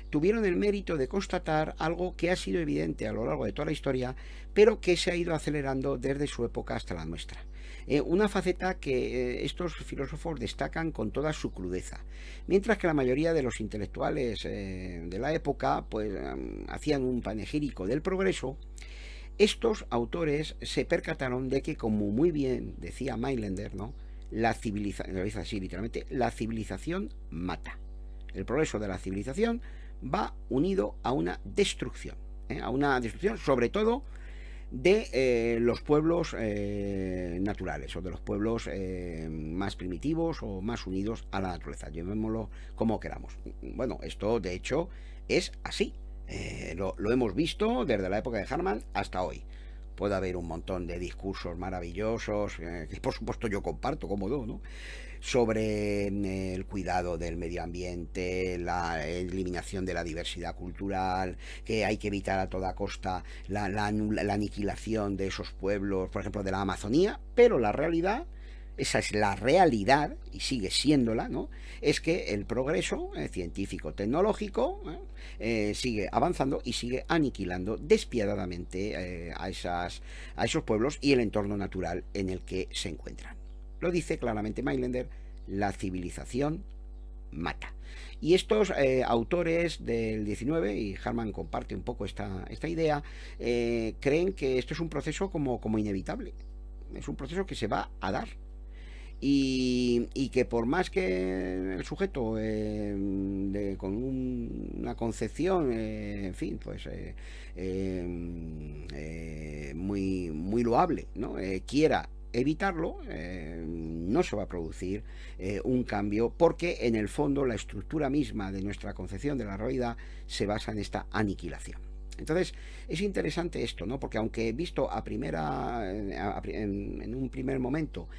tuvieron el mérito de constatar algo que ha sido evidente a lo largo de toda la historia, pero que se ha ido acelerando desde su época hasta la nuestra. Una faceta que estos filósofos destacan con toda su crudeza, mientras que la mayoría de los intelectuales de la época pues hacían un panegírico del progreso. Estos autores se percataron de que, como muy bien decía Mailänder, ¿no? La civilización mata. El progreso de la civilización va unido a una destrucción, sobre todo de los pueblos naturales, o de los pueblos más primitivos o más unidos a la naturaleza, llamémoslo como queramos. Bueno, esto de hecho es así. Lo hemos visto desde la época de Harman hasta hoy. puede haber un montón de discursos maravillosos, que por supuesto yo comparto, como no, sobre el cuidado del medio ambiente, la eliminación de la diversidad cultural, que hay que evitar a toda costa la aniquilación de esos pueblos, por ejemplo, de la Amazonía, pero la realidad, esa es la realidad, y sigue siéndola, ¿no? Es que el progreso científico-tecnológico sigue avanzando y sigue aniquilando despiadadamente a esos pueblos y el entorno natural en el que se encuentran. Lo dice claramente Mailander, la civilización mata. Y estos autores del 19, y Harman comparte un poco esta idea, creen que esto es un proceso como inevitable. Es un proceso que se va a dar. Y que por más que el sujeto con una concepción, en fin, pues muy loable, ¿no? Quiera evitarlo, no se va a producir un cambio, porque en el fondo la estructura misma de nuestra concepción de la realidad se basa en esta aniquilación. Entonces, es interesante esto, ¿no? Porque aunque visto en un primer momento,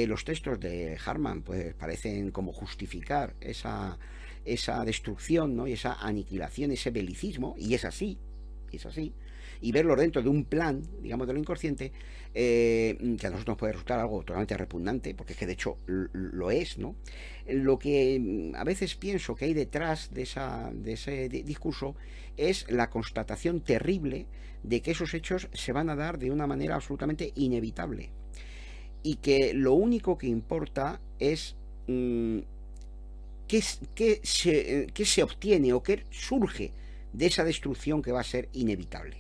los textos de Harman pues parecen como justificar esa destrucción, ¿no? Y esa aniquilación, ese belicismo, y es así, y verlo dentro de un plan, digamos, de lo inconsciente, que a nosotros nos puede resultar algo totalmente repugnante, porque es que de hecho lo es, ¿no? Lo que a veces pienso que hay detrás de ese discurso es la constatación terrible de que esos hechos se van a dar de una manera absolutamente inevitable, y que lo único que importa es qué se obtiene o qué surge de esa destrucción que va a ser inevitable.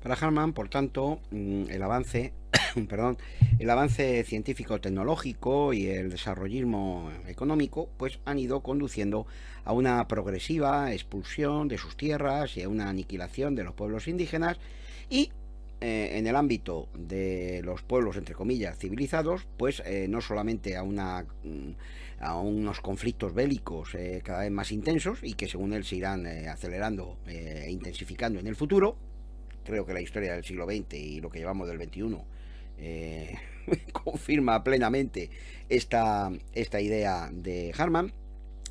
Para Harman, por tanto, el avance, perdón, el avance científico-tecnológico y el desarrollismo económico, pues han ido conduciendo a una progresiva expulsión de sus tierras y a una aniquilación de los pueblos indígenas, y en el ámbito de los pueblos, entre comillas, civilizados, pues no solamente a unos conflictos bélicos cada vez más intensos, y que según él se irán acelerando e intensificando en el futuro. Creo que la historia del siglo XX y lo que llevamos del XXI confirma plenamente esta idea de Harman,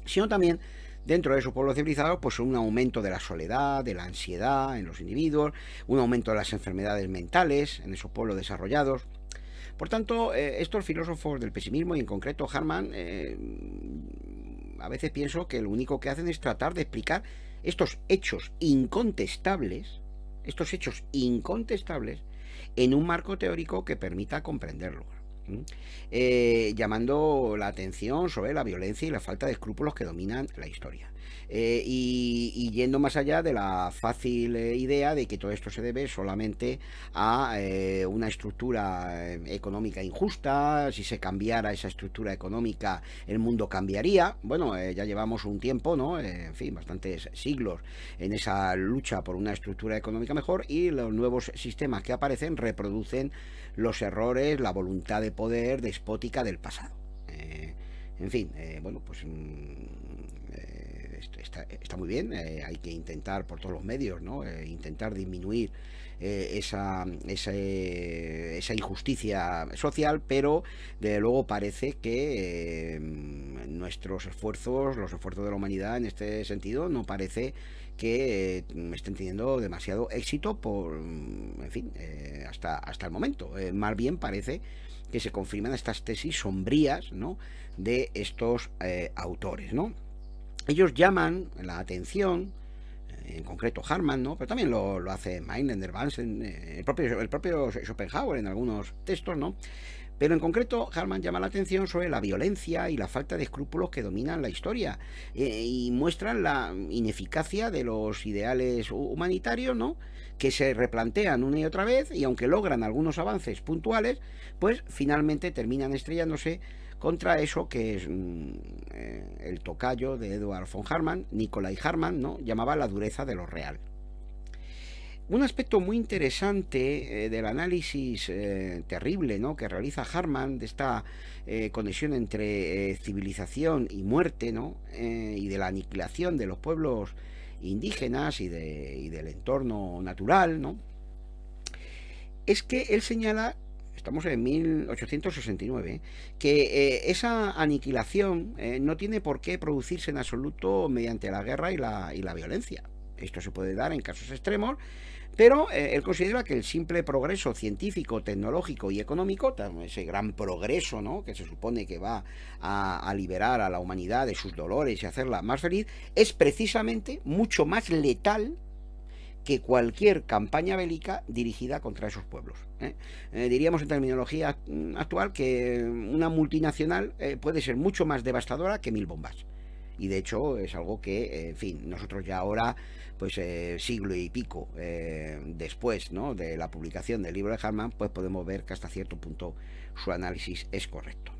sino también dentro de esos pueblos civilizados, pues un aumento de la soledad, de la ansiedad en los individuos, un aumento de las enfermedades mentales en esos pueblos desarrollados. Por tanto, estos filósofos del pesimismo, y en concreto Harman, a veces pienso que lo único que hacen es tratar de explicar estos hechos incontestables en un marco teórico que permita comprenderlos, llamando la atención sobre la violencia y la falta de escrúpulos que dominan la historia. Y yendo más allá de la fácil idea de que todo esto se debe solamente a una estructura económica injusta. Si se cambiara esa estructura económica, el mundo cambiaría. Bueno, ya llevamos un tiempo, ¿no? En fin, bastantes siglos en esa lucha por una estructura económica mejor, y los nuevos sistemas que aparecen reproducen los errores, la voluntad de poder despótica del pasado. En fin, bueno, pues está muy bien, hay que intentar por todos los medios, ¿no? Intentar disminuir esa injusticia social, pero desde luego parece que nuestros esfuerzos, los esfuerzos de la humanidad en este sentido, no parece que estén teniendo demasiado éxito en fin, hasta el momento. Más bien parece que se confirman estas tesis sombrías, ¿no?, de estos autores, ¿no? Ellos llaman la atención, en concreto Harman, ¿no?, pero también lo hace Mailander, Bansen, el propio Schopenhauer en algunos textos, ¿no? Pero en concreto, Harman llama la atención sobre la violencia y la falta de escrúpulos que dominan la historia, y muestran la ineficacia de los ideales humanitarios, ¿no?, que se replantean una y otra vez, y aunque logran algunos avances puntuales, pues finalmente terminan estrellándose contra eso que es el tocayo de Eduard von Harman, Nicolai Harman, ¿no?, llamaba la dureza de lo real. Un aspecto muy interesante del análisis terrible, ¿no?, que realiza Harman de esta conexión entre civilización y muerte, ¿no?, y de la aniquilación de los pueblos indígenas y del entorno natural, ¿no?, es que él señala, estamos en 1869, que esa aniquilación no tiene por qué producirse en absoluto mediante la guerra y la violencia. Esto se puede dar en casos extremos, pero él considera que el simple progreso científico, tecnológico y económico, ese gran progreso, ¿no?, que se supone que va a liberar a la humanidad de sus dolores y hacerla más feliz, es precisamente mucho más letal que cualquier campaña bélica dirigida contra esos pueblos. Diríamos en terminología actual que una multinacional puede ser mucho más devastadora que 1000 bombas. Y de hecho es algo que, en fin, nosotros ya ahora, pues siglo y pico después, ¿no?, de la publicación del libro de Harman, pues podemos ver que hasta cierto punto su análisis es correcto.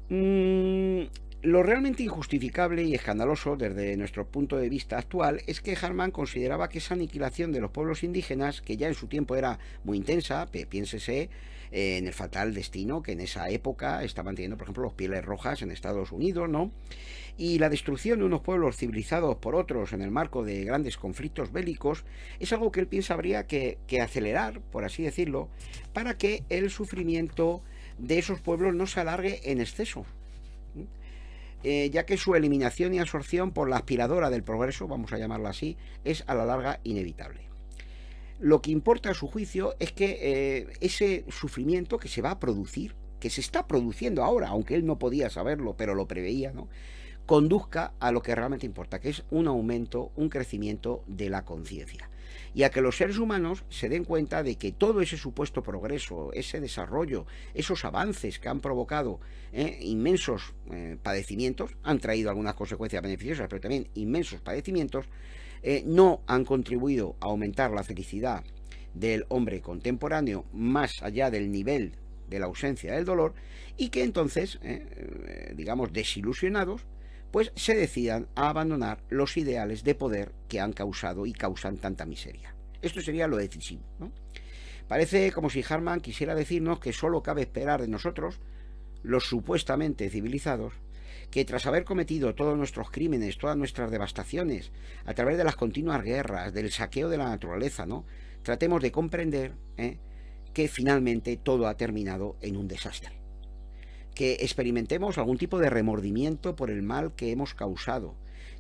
Mm, lo realmente injustificable y escandaloso desde nuestro punto de vista actual es que Harman consideraba que esa aniquilación de los pueblos indígenas, que ya en su tiempo era muy intensa, piénsese en el fatal destino que en esa época estaban teniendo, por ejemplo, los Pieles Rojas en Estados Unidos, ¿no?, y la destrucción de unos pueblos civilizados por otros en el marco de grandes conflictos bélicos, es algo que él piensa habría que acelerar, por así decirlo, para que el sufrimiento de esos pueblos no se alargue en exceso, ya que su eliminación y absorción por la aspiradora del progreso, vamos a llamarlo así, es a la larga inevitable. Lo que importa a su juicio es que ese sufrimiento que se va a producir, que se está produciendo ahora, aunque él no podía saberlo, pero lo preveía, ¿no?, conduzca a lo que realmente importa, que es un aumento, un crecimiento de la conciencia. Y a que los seres humanos se den cuenta de que todo ese supuesto progreso, ese desarrollo, esos avances que han provocado inmensos padecimientos, han traído algunas consecuencias beneficiosas, pero también inmensos padecimientos, no han contribuido a aumentar la felicidad del hombre contemporáneo más allá del nivel de la ausencia del dolor, y que entonces, digamos, desilusionados, pues se decidan a abandonar los ideales de poder que han causado y causan tanta miseria. Esto sería lo decisivo, ¿no? Parece como si Harman quisiera decirnos que solo cabe esperar de nosotros, los supuestamente civilizados, que tras haber cometido todos nuestros crímenes, todas nuestras devastaciones, a través de las continuas guerras, del saqueo de la naturaleza, ¿no?, tratemos de comprender que finalmente todo ha terminado en un desastre. Que experimentemos algún tipo de remordimiento por el mal que hemos causado,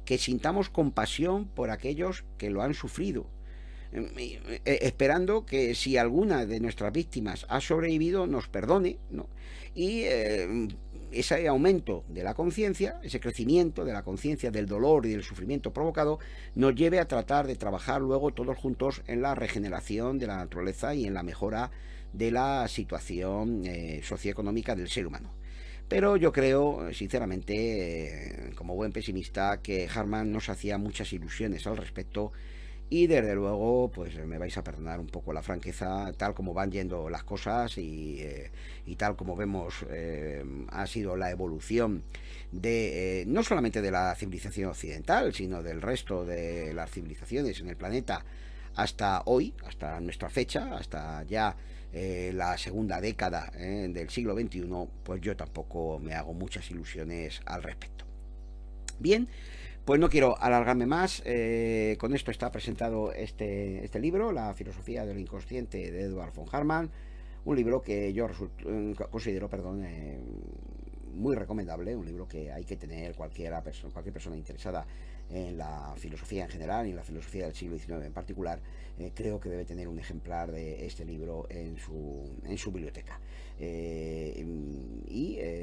que sintamos compasión por aquellos que lo han sufrido, esperando que si alguna de nuestras víctimas ha sobrevivido nos perdone, ¿no?, y ese aumento de la conciencia, ese crecimiento de la conciencia del dolor y del sufrimiento provocado, nos lleve a tratar de trabajar luego todos juntos en la regeneración de la naturaleza y en la mejora de la situación socioeconómica del ser humano. Pero yo creo, sinceramente, como buen pesimista, que Harman nos hacía muchas ilusiones al respecto, y desde luego, pues me vais a perdonar un poco la franqueza, tal como van yendo las cosas y tal como vemos ha sido la evolución de no solamente de la civilización occidental, sino del resto de las civilizaciones en el planeta hasta hoy, hasta nuestra fecha, hasta ya la segunda década del siglo XXI, pues yo tampoco me hago muchas ilusiones al respecto. Bien, pues no quiero alargarme más. Con esto está presentado este libro, La filosofía del inconsciente, de Edward von Harman. Un libro que yo considero, muy recomendable, un libro que hay que tener cualquier persona interesada en la filosofía en general y en la filosofía del siglo XIX en particular. Creo que debe tener un ejemplar de este libro en su biblioteca.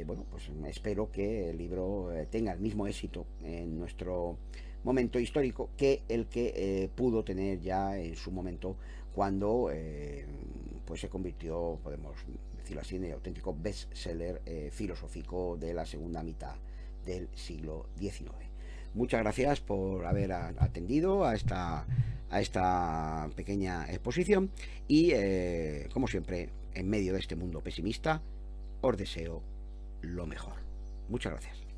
Bueno, pues espero que el libro tenga el mismo éxito en nuestro momento histórico que el que pudo tener ya en su momento cuando pues se convirtió, podemos decirlo así, en el auténtico bestseller filosófico de la segunda mitad del siglo XIX. Muchas gracias por haber atendido a esta pequeña exposición y, como siempre, en medio de este mundo pesimista, os deseo lo mejor. Muchas gracias.